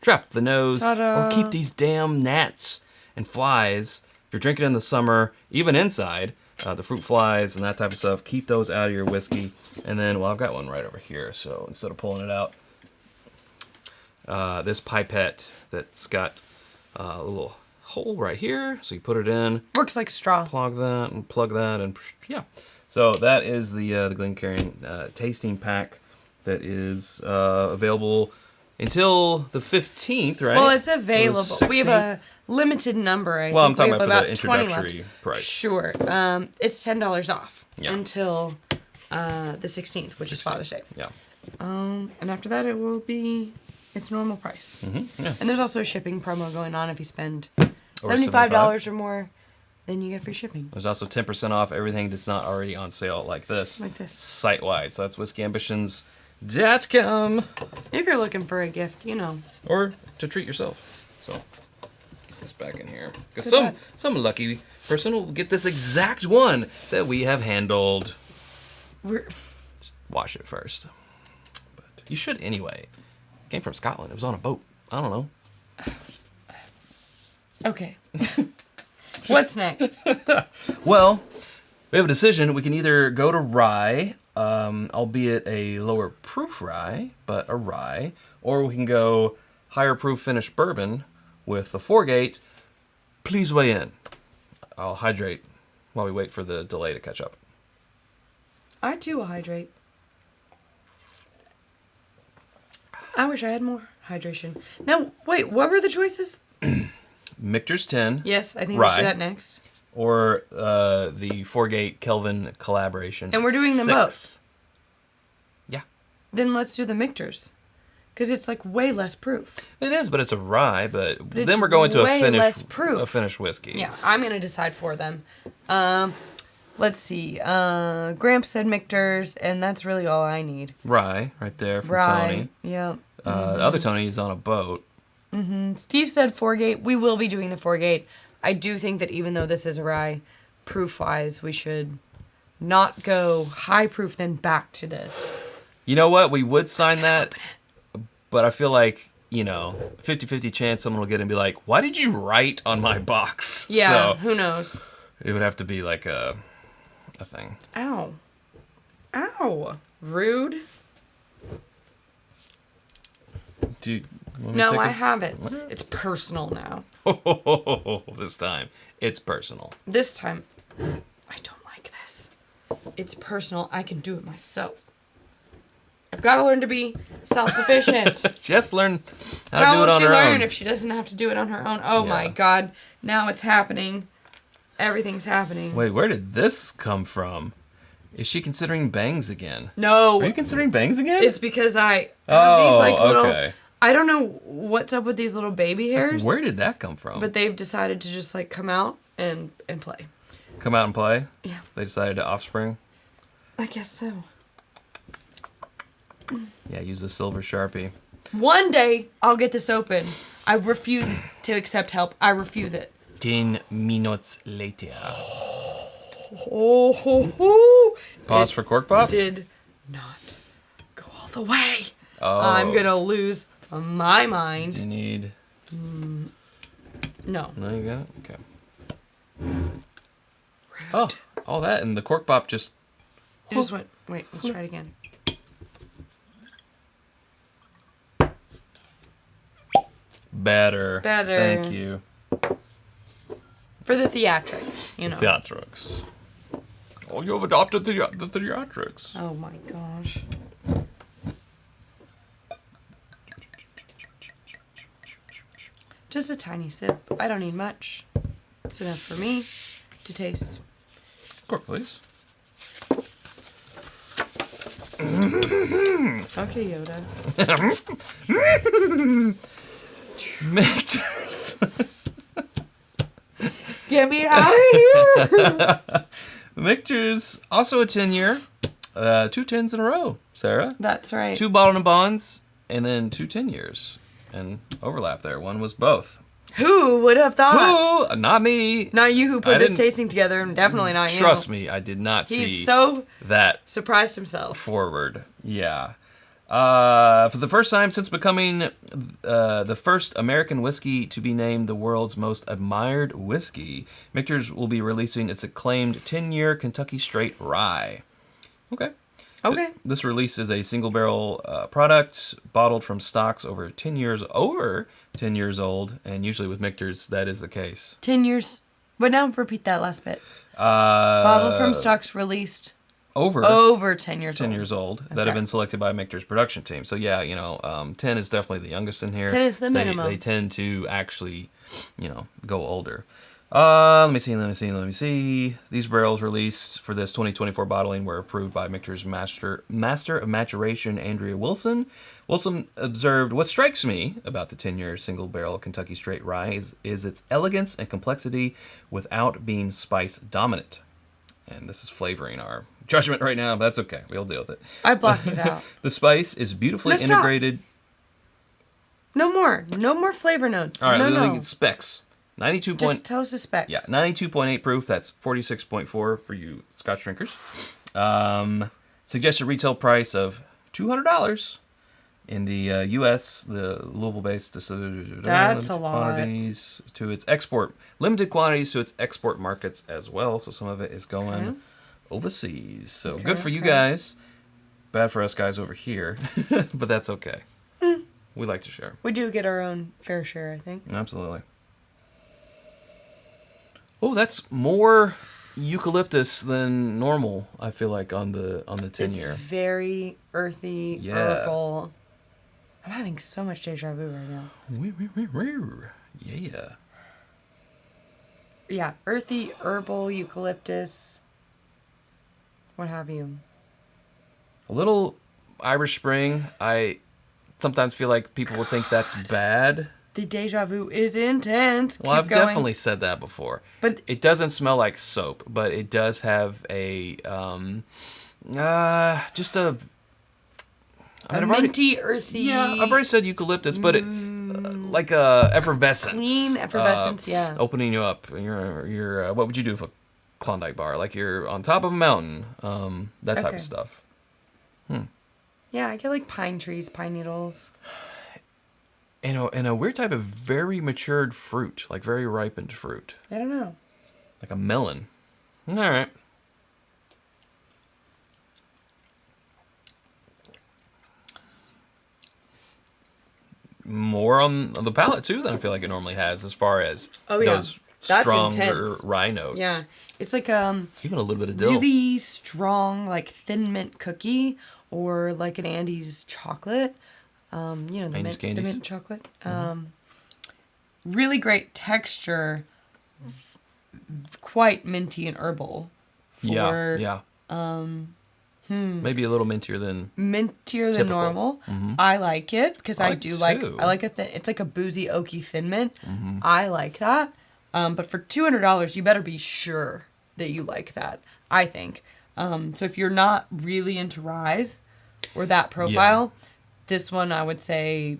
Trap the nose, Ta-da. or keep these damn gnats and flies. If you're drinking in the summer, even inside, the fruit flies and that type of stuff, keep those out of your whiskey. And then, well, I've got one right over here, so instead of pulling it out, this pipette that's got a little hole right here, so you put it in, Works like a straw. plug that, and yeah. So that is the Glencairn tasting pack that is available until the 15th, right? Well, it's Or the available. We have 16th? a limited number. I Well, I'm think talking we about have for the 20 introductory left. price. Sure. It's $10 off Yeah. until the 16th, which is Father's Day. Yeah. And after that, it will be its normal price. Yeah. And there's also a shipping promo going on. If you spend Over $75 or more, then you get free shipping. There's also 10% off everything that's not already on sale, like this. Like this. Site-wide. So that's whiskeyambitions.com. If you're looking for a gift, Or to treat yourself. So, get this back in here. Because Good some lucky person will get this exact one that we have handled. Just wash it first. But you should anyway. It came from Scotland. It was on a boat. I don't know. Okay. What's next? Well, we have a decision. We can either go to rye, albeit a lower proof rye, but a rye, or we can go higher proof finished bourbon with the 4-gate. Please weigh in. I'll hydrate while we wait for the delay to catch up. I too will hydrate. I wish I had more hydration. Now, wait, what were the choices? Michter's 10. Yes, I think Rye. we should do that next. or the 4-gate Kelvin collaboration. And we're doing them 6. both. Yeah. Then let's do the Michters. Because it's like way less proof. It is, but it's a rye. But it's then we're going to way a less proof. a finished whiskey. Yeah, I'm going to decide for them. Let's see. Gramps said Michters, and that's really all I need. Rye, right there from Rye. Tony. Yeah. The other Tony is on a boat. Steve said 4-gate. We will be doing the 4-gate. I do think that even though this is a rye, proof-wise, we should not go high proof, then back to this. You know what? We would sign that, but I feel like, 50-50 chance someone will get it and be like, why did you write on my box? Yeah, So who knows? it would have to be like a thing. Ow. Ow. Rude. Do you want me to No, take I a- haven't. It's personal now. This time, it's personal. This time, I don't like this. It's personal. I can do it myself. I've got to learn to be self-sufficient. Just learn how How to do will it on she her learn own. if she doesn't have to do it on her own? Oh my Yeah. God. Now it's happening. Everything's happening. Wait, where did this come from? Is she considering bangs again? No. Are you considering bangs again? It's because I have these like little... okay. I don't know what's up with these little baby hairs. Where did that come from? But they've decided to just like come out and play. Come out and play? Yeah. They decided to offspring? I guess so. Yeah, use a silver Sharpie. One day I'll get this open. I refuse to accept help. I refuse it. 10 minutes later. Oh, ho, ho. Pause It for cork pop? Did not go all the way. Oh. I'm gonna lose my mind. Do you need... No. No, you got it? Okay. Oh, all that, and the cork pop just... It just went. Wait, let's try it again. Better. Better. Thank you. For the theatrics, Theatrics. Oh, you have adopted the theatrics. Oh my gosh. Just a tiny sip. I don't need much. It's enough for me to taste. Cork, please. Okay, Yoda. Michters. Get me out of here! Michters, also a 10-year. 2 10s in a row, Sarah. That's right. 2 bottled and bonds, and then 2 10 years. And overlap there. One was both. Who would have thought? Who? Not me. Not you who put I this didn't- tasting together, and definitely not you. Trust me, I did not He's see so that surprised himself. forward. Yeah. For the first time since becoming the first American whiskey to be named the world's most admired whiskey, Michter's will be releasing its acclaimed 10-year Kentucky Straight Rye. Okay. Okay. This release is a single barrel product bottled from stocks over 10 years old, and usually with Michter's that is the case. 10 years. But now repeat that last bit. Bottled from stocks released over 10 years 10 old. years old that Okay. have been selected by Michter's production team. So yeah, 10 is definitely the youngest in here. 10 is the minimum. They tend to actually, go older. Let me see. These barrels released for this 2024 bottling were approved by Michter's Master of Maturation, Andrea Wilson. Wilson observed, "What strikes me about the 10-year single barrel Kentucky Straight Rye is its elegance and complexity without being spice dominant." And this is flavoring our judgment right now, but that's okay. We'll deal with it. I blocked it out. The spice is beautifully No, stop. integrated. No more flavor notes. All right, no, let me no. get specs. 92 Just tell us the specs. Yeah, 92.8 proof. That's 46.4 for you Scotch drinkers. Suggested retail price of $200 in the U.S. The Louisville-based That's a lot. quantities to its export, limited quantities to its export markets as well. So some of it is going Okay. overseas. So Okay, good for you okay. guys. Bad for us guys over here, but that's okay. We like to share. We do get our own fair share, I think. Absolutely. Oh, that's more eucalyptus than normal, I feel like, on the 10-year. It's very earthy, Yeah. herbal. I'm having so much deja vu right now. Yeah. earthy, herbal, eucalyptus, what have you. A little Irish Spring. I sometimes feel like people will think that's bad. The deja vu is intense. Well, I've definitely said that before. But it doesn't smell like soap, but it does have a just a minty, earthy. Yeah, I've already said eucalyptus, but it like a effervescence. Clean effervescence, yeah. Opening you up. You're what would you do if a Klondike bar? Like you're on top of a mountain. That type of stuff. Yeah, I get like pine trees, pine needles. And a weird type of very matured fruit, like very ripened fruit. I don't know. Like a melon. All right. More on the palate too than I feel like it normally has, as far as those That's stronger intense. rye notes. Yeah, it's like even a little bit of dill. really strong, like thin mint cookie, or like an Andes chocolate. You know, the mint chocolate. Really great texture, quite minty and herbal. Yeah. Maybe a little mintier than typical. Normal. I like it because I like a thin. It's like a boozy oaky thin mint. I like that. But for $200, you better be sure that you like that. I think. So if you're not really into ryes or that profile, this one I would say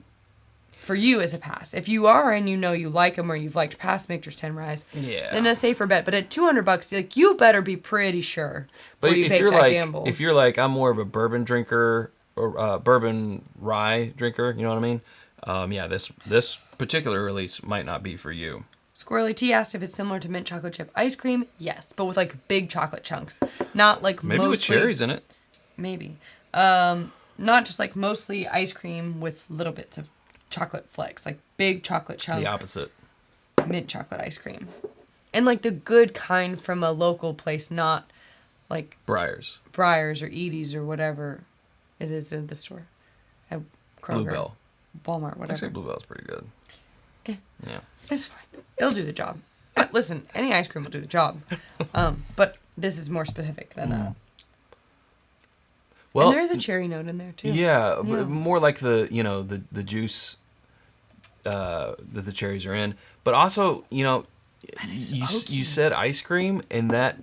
for you is a pass. If you are and you know you like them or you've liked past Michter's 10 ryes, then a safer bet. But at $200, like you better be pretty sure. But if you're like I'm more of a bourbon drinker or bourbon rye drinker, you know what I mean? This particular release might not be for you. Squirrely T asked if it's similar to mint chocolate chip ice cream. Yes, but with like big chocolate chunks, not like maybe with cherries in it. Maybe, not just like mostly ice cream with little bits of chocolate flakes, like big chocolate chunk. The opposite. Mint chocolate ice cream, and like the good kind from a local place, not like Breyers or Edie's or whatever it is in the store. At Kroger, Bluebell, Walmart, whatever. Actually, Bluebell's pretty good. Yeah. It's fine. It'll do the job. Listen, any ice cream will do the job. But this is more specific than that. Well, and there's a cherry note in there too. Yeah, but more like the juice that the cherries are in. But also, you said ice cream, and that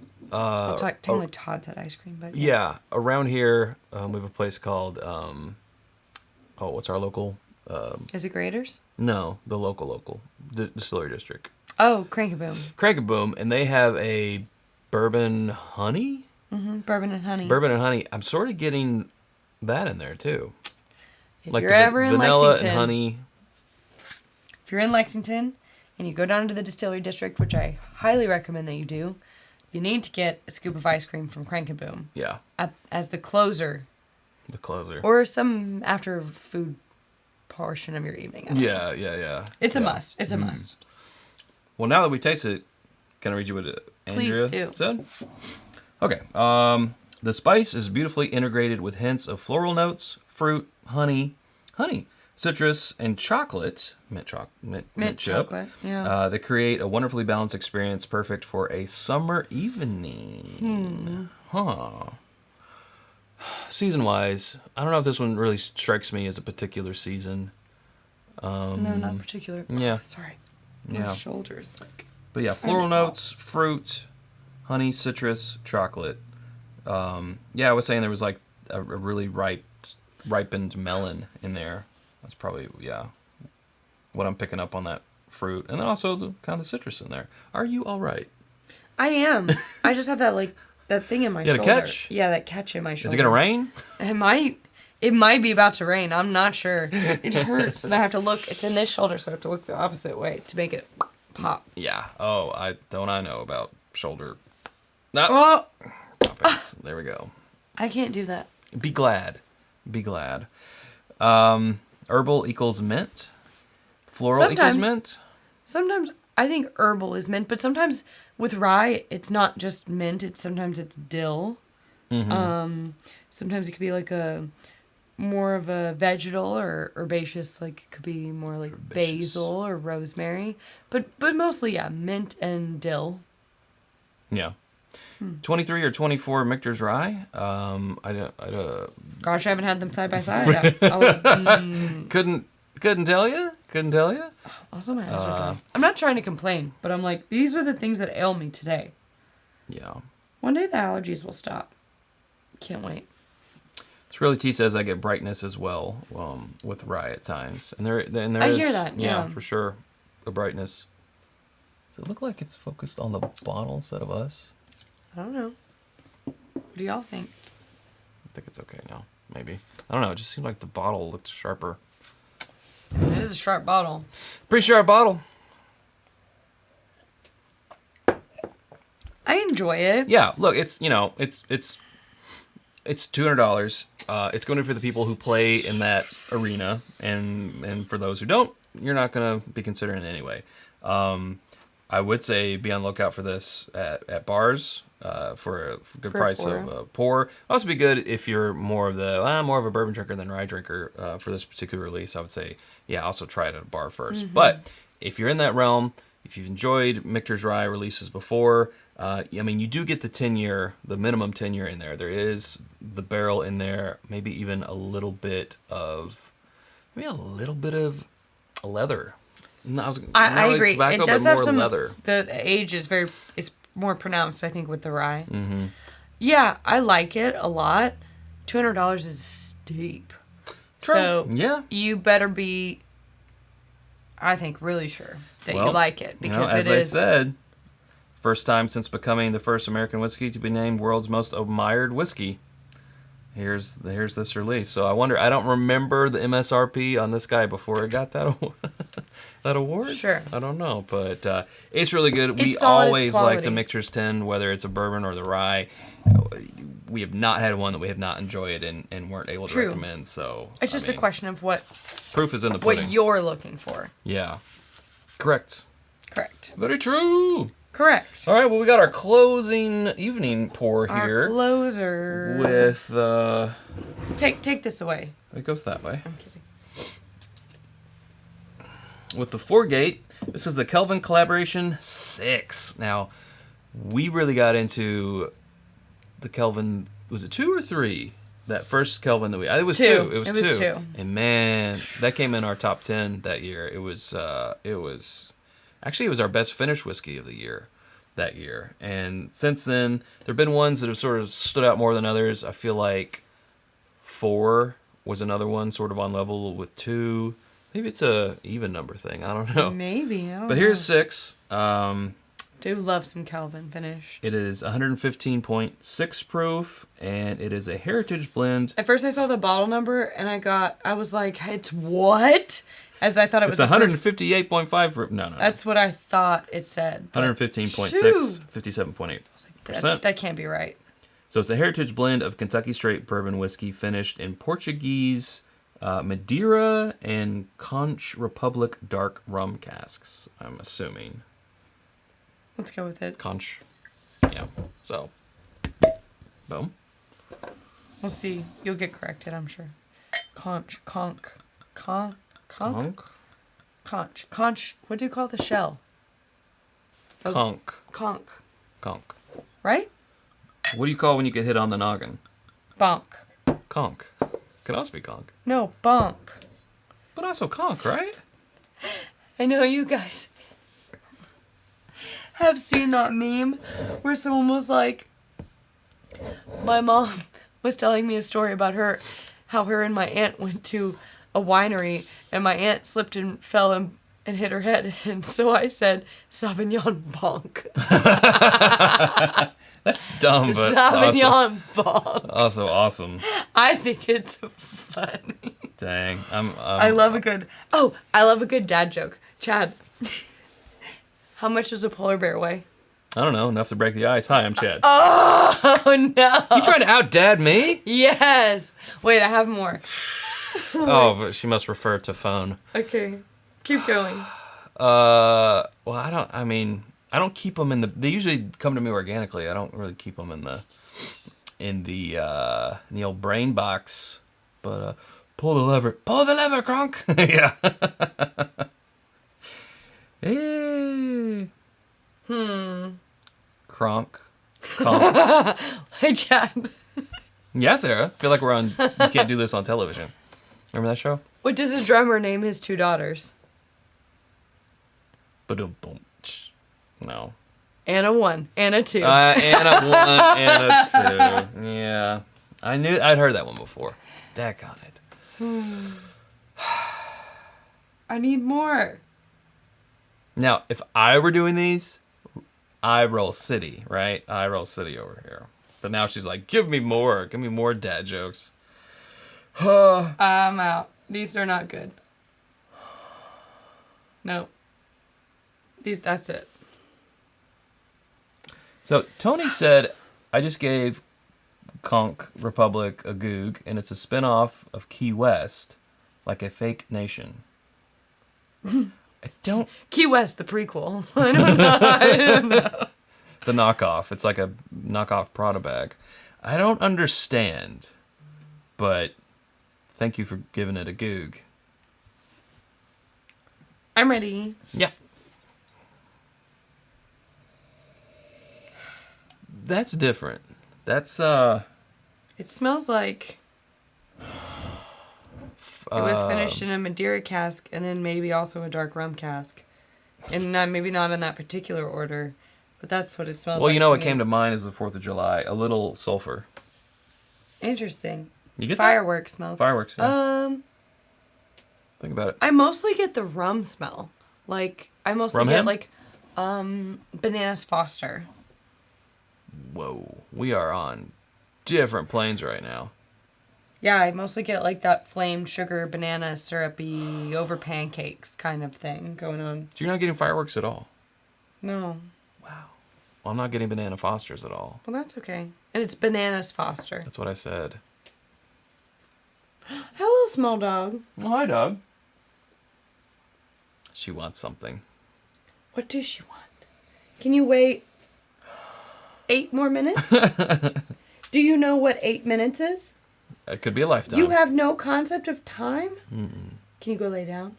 technically Todd said ice cream, but yeah, around here we have a place called what's our local? Is it Graders? No, the local distillery district. Oh, Crank-A-Boom, and they have a bourbon honey. Bourbon and honey. Bourbon and honey. I'm sort of getting that in there too. If like you're ever in vanilla Lexington, and honey. If you're in Lexington and you go down to the distillery district, which I highly recommend that you do, you need to get a scoop of ice cream from Crank-A-Boom. Yeah. As the closer. The closer. Or some after food portion of your evening. Yeah. It's a must. It's a must. Well, now that we taste it, can I read you what Andrea said? Okay. The spice is beautifully integrated with hints of floral notes, fruit, honey, citrus, and chocolate, mint chip, chocolate, yeah. That create a wonderfully balanced experience perfect for a summer evening. Season-wise, I don't know if this one really strikes me as a particular season. No, not particular. Yeah. Sorry. Yeah. My shoulders. But yeah, floral notes, fruit, honey, citrus, chocolate. I was saying there was like a really ripened melon in there. That's probably, what I'm picking up on that fruit. And then also the kind of the citrus in there. Are you all right? I am. I just have that thing in my shoulder. You had a catch? Yeah, that catch in my shoulder. Is it going to rain? It might be about to rain. I'm not sure. It hurts. And I have to look. It's in this shoulder, so I have to look the opposite way to make it pop. Yeah. Oh, I know about shoulder. No. Poppings. There we go. I can't do that. Be glad. Herbal equals mint. Floral equals mint. Sometimes I think herbal is mint, but sometimes with rye, it's not just mint. Sometimes it's dill. Sometimes it could be like a more of a vegetal or herbaceous, like it could be more like Herbaceous. basil or rosemary, but mostly mint and dill. Yeah. 23 or 24 Michter's rye. Gosh, I haven't had them side by side. I would, Couldn't tell you. Couldn't tell you. also, my eyes are dry. I'm not trying to complain, but I'm like, these are the things that ail me today. Yeah. One day the allergies will stop. Can't wait. Shirley T says I get brightness as well with rye at times, and there I is, hear that, yeah. for sure, a brightness. Does it look like it's focused on the bottle instead of us? I don't know. What do y'all think? I think it's okay now. Maybe. I don't know. It just seemed like the bottle looked sharper. It is a sharp bottle. Pretty sharp bottle. I enjoy it. Yeah. Look, it's it's $200. It's going to be for the people who play in that arena, and for those who don't, you're not going to be considering it anyway. I would say be on the lookout for this at bars for a good price of pour. Also be good if you're more of a bourbon drinker than rye drinker for this particular release. I would say, yeah, also try it at a bar first. But if you're in that realm, if you've enjoyed Michter's rye releases before, I mean, you do get the minimum 10-year in there. There is the barrel in there, maybe even a little bit of leather. No, I agree. Tobacco, It does but have more some leather. The age is it's more pronounced, I think, with the rye. Mm-hmm. Yeah, I like it a lot. $200 is steep. True. So Yeah. you better be, I think, really sure that you like it, because as it is. I said, first time since becoming the first American whiskey to be named world's most admired whiskey. Here's this release. So I don't remember the MSRP on this guy before it got that that award. Sure. I don't know, but it's really good. It's We solid, it's always like the quality. Michter's 10, whether it's a bourbon or the rye. We have not had one that we have not enjoyed and weren't able to True. recommend. So It's just a question of what proof is in the pudding. you're looking for. Yeah. Correct. Correct. Very true. Correct. All right, well, we got our closing evening pour Our here closer. with Take this away. it goes that way. I'm kidding. With the 4-gate, this is the Kelvin Collaboration 6. Now, we really got into the Kelvin, was it 2 or 3? That first Kelvin that it was 2. It was 2. And man, that came in our top 10 that year. It was our best finished whiskey of the year that year. And since then, there have been ones that have sort of stood out more than others. I feel like 4 was another one sort of on level with 2. Maybe it's a even number thing. I don't know. Maybe. I don't know. But here's 6. Do love some Kelvin finish. It is 115.6 proof, and it is a heritage blend. At first I saw the bottle number and I was like, it's what? As I thought it was It's 158.5 proof. No. That's what I thought it said. 115.6, Shoot. 57.8%. That can't be right. So it's a heritage blend of Kentucky straight bourbon whiskey finished in Portuguese Madeira and Conch Republic dark rum casks, I'm assuming. Let's go with it. Conch. Yeah. So, boom. We'll see. You'll get corrected, I'm sure. Conch. What do you call the shell? Conch. Conch. Conch. Right? What do you call when you get hit on the noggin? Bonk. Conch. Could also be conch. No, bonk. But also conch, right? I know you guys have seen that meme where someone was like, my mom was telling me a story about how her and my aunt went to a winery and my aunt slipped and fell and hit her head. And so I said, Sauvignon bonk. That's dumb, but Sauvignon bonk. also awesome. I think it's funny. Dang. I love a good dad joke. Chad, how much does a polar bear weigh? I don't know, enough to break the ice. Hi, I'm Chad. Oh, no. You trying to out-dad me? Yes. Wait, I have more. Oh, but she must refer to phone. Okay. Keep going. Well, I don't keep them they usually come to me organically. I don't really keep them in the old brain box. but pull the lever, Kronk. Yeah. Hey. Kronk. Hey, Chad. Yeah, Sarah. I feel like we're on. You can't do this on television. Remember that show? What does a drummer name his 2 daughters? Ba-dum-bum. No. Anna 1, Anna 2. Anna 1, Anna 2. Yeah. I'd heard that one before. Daggone it. I need more. Now, if I were doing these, I roll city, right? I roll city over here. But now she's like, give me more. Give me more dad jokes. I'm out. These are not good. No. That's it. So Tony said, I just gave Conch Republic a goog, and it's a spinoff of Key West, like a fake nation. I don't... Key West, the prequel. I don't know. The knockoff. It's like a knockoff Prada bag. I don't understand, but thank you for giving it a goog. I'm ready. Yeah. That's different. That's, It smells like it was finished in a Madeira cask and then maybe also a dark rum cask. And maybe not in that particular order, but that's what it smells like. Well, you know what came to mind is the 4th of July. A little sulfur. Interesting. You get Fireworks smells. Fireworks, yeah. Think about it. I mostly get the rum smell. Like, I mostly Rum get, hen? like, Bananas Foster. Whoa. We are on different planes right now. Yeah, I mostly get, like, that flamed sugar, banana, syrupy, over pancakes kind of thing going on. So you're not getting fireworks at all? No. Wow. Well, I'm not getting Banana Fosters at all. Well, that's okay. And it's Bananas Foster. That's what I said. Hello, small dog. Well, hi, dog. She wants something. What does she want? Can you wait 8 more minutes? Do you know what 8 minutes is? It could be a lifetime. You have no concept of time? Mm-mm. Can you go lay down?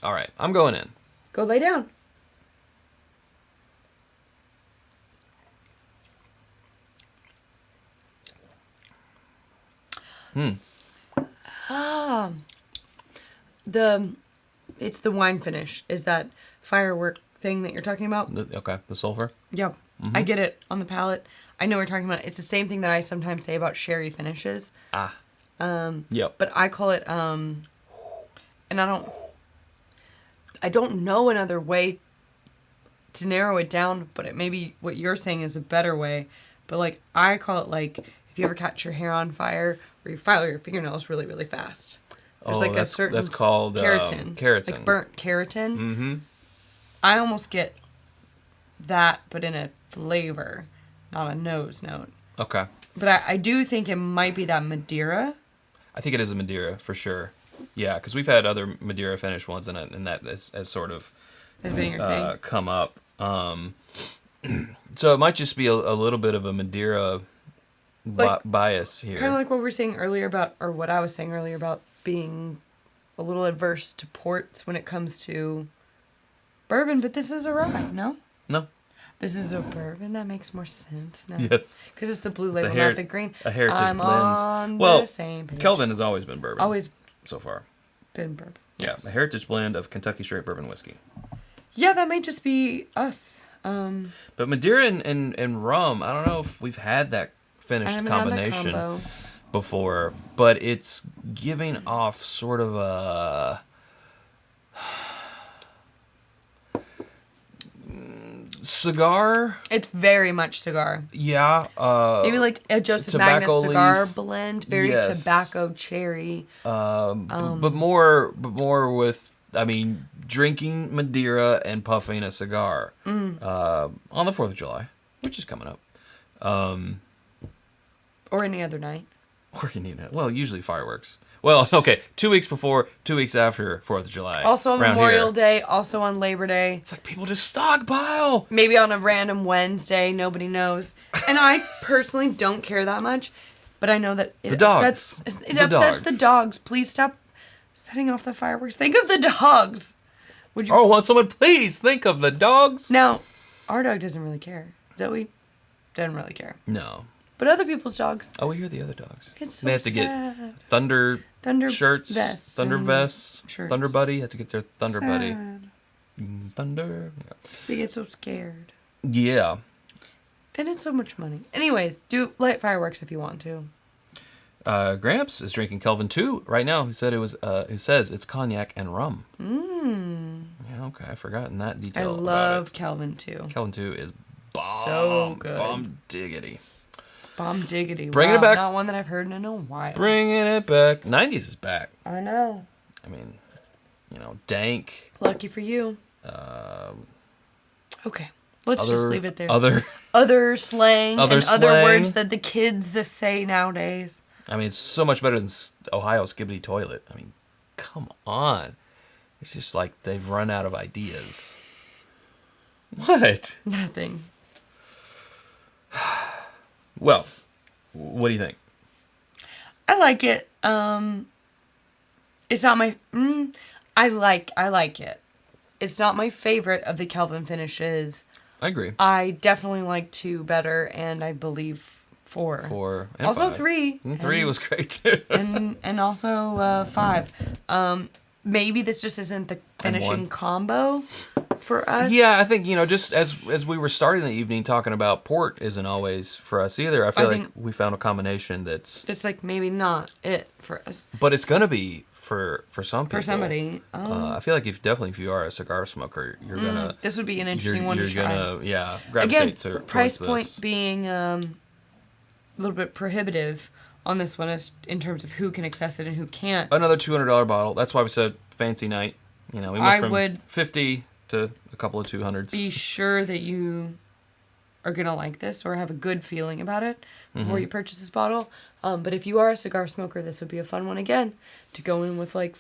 All right. I'm going in. Go lay down. It's the wine finish. Is that firework thing that you're talking about? Okay. The sulfur? Yep. I get it on the palate. I know what you're talking about. It's the same thing that I sometimes say about sherry finishes. Yep. But I call it, and I don't know another way to narrow it down, but it maybe what you're saying is a better way. But, like, I call it, like, if you ever catch your hair on fire or you file your fingernails really, really fast. There's, like, a certain that's called keratin. Keratin. Like, burnt keratin. Mm-hmm. I almost get that, but in a flavor, not a nose note. Okay. But I do think it might be that Madeira. I think it is a Madeira for sure. Yeah, because we've had other Madeira finished ones, and that has sort of Has been your thing. come up. So it might just be a little bit of a Madeira bias here. Kind of like what we were saying earlier about, or what I was saying earlier about being a little adverse to ports when it comes to bourbon, but this is a rye, no? No. This is a bourbon. That makes more sense now. Yes. Because it's the blue label, not the green. A heritage I'm blend. on Well, the same page. Kelvin has always been bourbon. Always so far. been bourbon. Yeah, Yes. a heritage blend of Kentucky straight bourbon whiskey. Yeah, that may just be us. But Madeira and rum, I don't know if we've had that finished haven't had that combination combo. before, but it's giving off sort of a cigar. It's very much cigar. Yeah. Maybe like a Joseph tobacco Magnus cigar leaf. blend, very Yes. tobacco cherry. But more with, I mean, drinking Madeira and puffing a cigar on the 4th of July, which is coming up. Or any other night. Or you need it. Well, usually fireworks. Well, okay, 2 weeks before, 2 weeks after 4th of July. Also on around Memorial here. Day, also on Labor Day. It's like people just stockpile. Maybe on a random Wednesday, nobody knows. And I personally don't care that much. but I know that it The dogs. upsets The upsets dogs. the dogs. Please stop setting off the fireworks. Think of the dogs. Would you? Oh, will someone please think of the dogs? Now, our dog doesn't really care. Zoe doesn't really care. No. But other people's dogs, Oh, we hear the other dogs. it's so They have to sad. get thunder shirts, vests thunder and vests, shirts. thunder buddy. Have to get their thunder buddy. Sad. Thunder. They get so scared. Yeah. And it's so much money. Anyways, do light fireworks if you want to. Gramps is drinking Kelvin 2 right now. He said it was. He says it's cognac and rum. Yeah. Okay. I've forgotten that I detail. about love it. Kelvin too. Kelvin 2 is bomb. So good. Bomb diggity. Bomb diggity. Bringing it Wow, back. Not one that I've heard in a while. Bringing it back. 90s is back. I know. I mean, dank. Lucky for you. Okay. Let's just leave it there. Other slang Other and other slang. words that the kids say nowadays. I mean, it's so much better than Ohio Skibbity Toilet. I mean, come on. It's just like they've run out of ideas. What? Nothing. Well, what do you think? I like it. It's not my. I like it. It's not my favorite of the Kelvin finishes. I agree. I definitely like 2 better, and I believe 4. 4 and Also 5. 3. And 3 was great too. and also 5. Maybe this just isn't the finishing 1. combo for us. Yeah, I think, just as we were starting the evening talking about port isn't always for us either. I feel like we found a combination that's... It's like maybe not it for us. But it's going to be for some people. For somebody. I feel like if you are a cigar smoker, you're going to... This would be an interesting one to try. You're going to, gravitate Again, towards price this. point being a little bit prohibitive on this one in terms of who can access it and who can't. Another $200 bottle. That's why we said fancy night. We went from 50 to a couple of 200s. Be sure that you are going to like this or have a good feeling about it before you purchase this bottle. But if you are a cigar smoker, this would be a fun one again to go in with like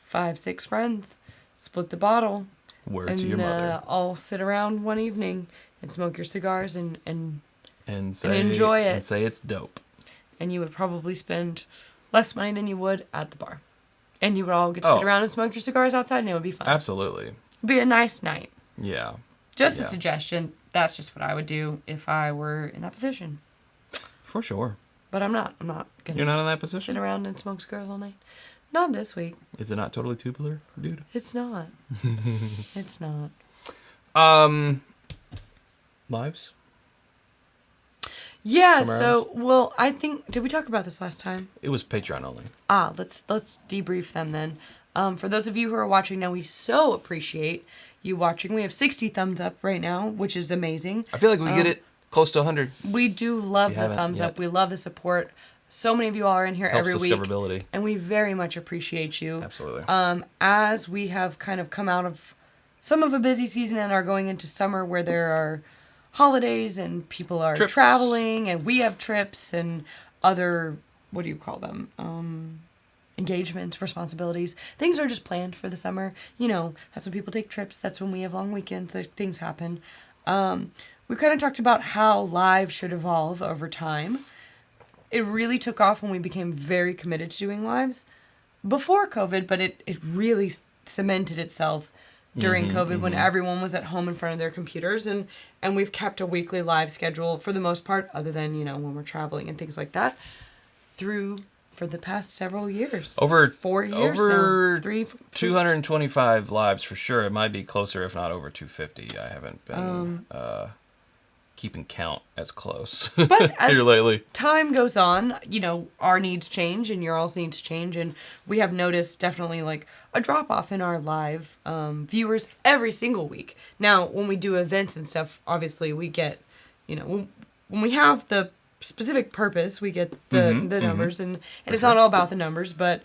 5-6 friends, split the bottle, Word to your mother. all sit around one evening and smoke your cigars and say, enjoy it. And say it's dope. And you would probably spend less money than you would at the bar. And you would all get to sit around and smoke your cigars outside, and it would be fun. Absolutely. It'd be a nice night. Yeah. Just a suggestion. That's just what I would do if I were in that position. For sure. But I'm not. I'm not going You're not in that to position? sit around and smoke cigars all night. Not this week. Is it not totally tubular, dude? It's not. It's not. Lives? Yeah, Somewhere so, well, I think, did we talk about this last time? It was Patreon only. Let's debrief them then. For those of you who are watching now, we so appreciate you watching. We have 60 thumbs up right now, which is amazing. I feel like we get it close to 100. We do love If you the haven't thumbs up. yet. We love the support. So many of you all are in here Helps every week. discoverability. And we very much appreciate you. Absolutely. As we have kind of come out of some of a busy season and are going into summer where there are holidays and people are Trips. traveling and we have trips and other, what do you call them? Engagements, responsibilities. Things are just planned for the summer. That's when people take trips. That's when we have long weekends. Things happen. We kind of talked about how live should evolve over time. It really took off when we became very committed to doing lives before COVID, but it really cemented itself during COVID when everyone was at home in front of their computers. And we've kept a weekly live schedule for the most part, other than, when we're traveling and things like that, for the past several years. Over 4 years over now. 3, 225 lives for sure. It might be closer, if not over 250. I haven't been keeping count as close But as here lately. time goes on, our needs change and your all's needs change. And we have noticed definitely like a drop off in our live viewers every single week. Now, when we do events and stuff, obviously we get, when we have the specific purpose, we get the numbers and it's not all about the numbers, but,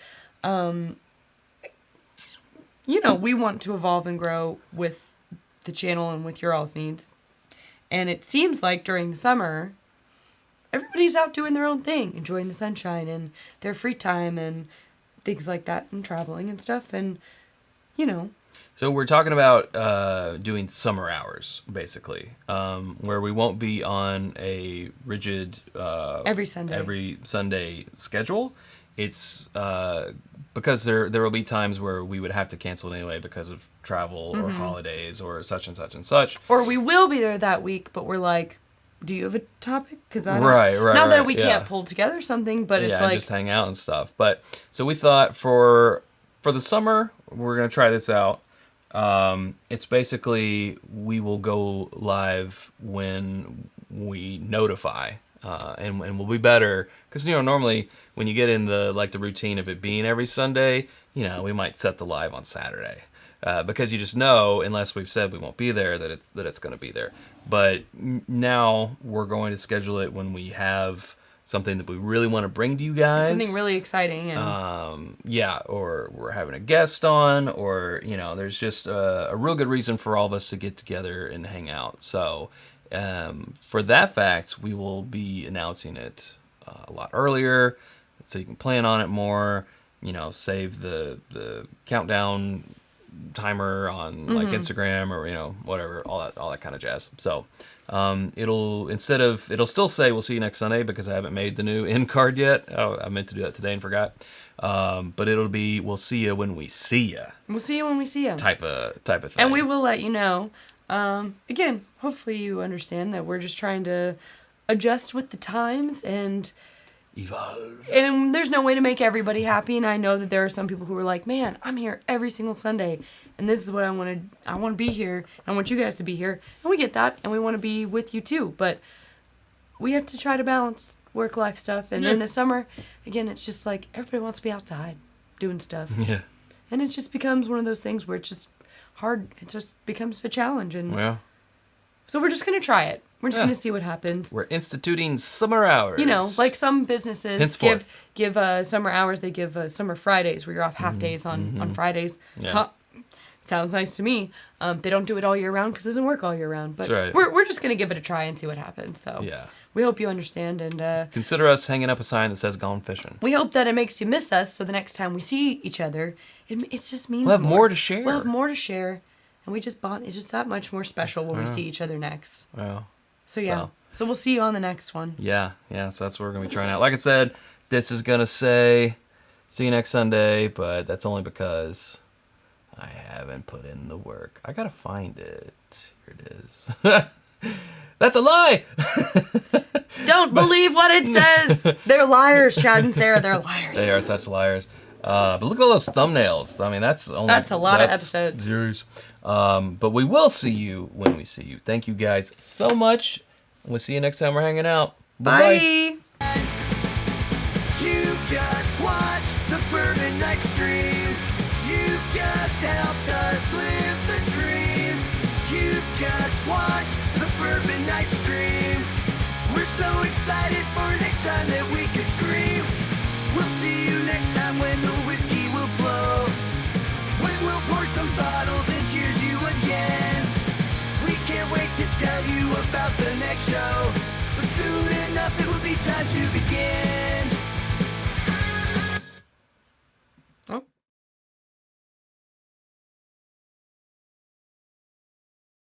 we want to evolve and grow with the channel and with your all's needs. And it seems like during the summer, everybody's out doing their own thing, enjoying the sunshine and their free time and things like that and traveling and stuff. And, So we're talking about doing summer hours, basically, where we won't be on a rigid Every Sunday schedule. It's because there will be times where we would have to cancel it anyway because of travel or holidays or such and such and such. Or we will be there that week, but we're like, do you have a topic? Because right. Not that we can't pull together something, but it's like just hang out and stuff. But so we thought for the summer we're gonna try this out. It's basically we will go live when we notify, and we'll be better because normally when you get in the routine of it being every Sunday, we might set the live on Saturday because you just know unless we've said we won't be there that it's going to be there. But now we're going to schedule it when we have something that we really want to bring to you guys. Something really exciting. And or we're having a guest on, or, there's just a real good reason for all of us to get together and hang out. So for that fact, we will be announcing it a lot earlier so you can plan on it more, save the countdown timer on like Instagram or, whatever, all that kind of jazz. So it'll still say we'll see you next Sunday because I haven't made the new end card yet. Oh, I meant to do that today and forgot. But it'll be we'll see you when we see you. We'll see you when we see you. Type of thing. And we will let you know. Again, hopefully you understand that we're just trying to adjust with the times and evolve. And there's no way to make everybody happy. And I know that there are some people who are like, man, I'm here every single Sunday. And this is what I want to be here. I want you guys to be here. And we get that. And we want to be with you too. But we have to try to balance work-life stuff. And in the summer, again, it's just like everybody wants to be outside doing stuff. Yeah. And it just becomes one of those things where it's just hard. It just becomes a challenge. And so we're just going to try it. We're just going to see what happens. We're instituting summer hours. Like some businesses give summer hours. They give summer Fridays where you're off half days on Fridays. Yeah. Sounds nice to me. They don't do it all year round because it doesn't work all year round. But that's right. we're just going to give it a try and see what happens. So we hope you understand. And consider us hanging up a sign that says "Gone Fishing." We hope that it makes you miss us. So the next time we see each other, it just means we'll have more to share. We'll have more to share. And we just bond. It's just that much more special when we see each other next. Well. So we'll see you on the next one. Yeah. So that's what we're going to be trying out. Like I said, this is going to say, see you next Sunday, but that's only because I haven't put in the work. I got to find it. Here it is. That's a lie! Don't believe what it says! They're liars, Chad and Sarah. They're liars. They are such liars. But look at all those thumbnails. I mean, that's a lot of episodes. Jeez. But we will see you when we see you. Thank you guys so much. We'll see you next time we're hanging out. Bye-bye. Bye. You just watched the Bourbon Night stream. You just helped us live the dream. You just watched the Bourbon Night stream. We're so excited for next time that we can scream. We'll see you next time when the whiskey will flow. When we'll pour some bottles and cheers you again. We can't wait to tell you about the next show. But soon enough it will be time to begin.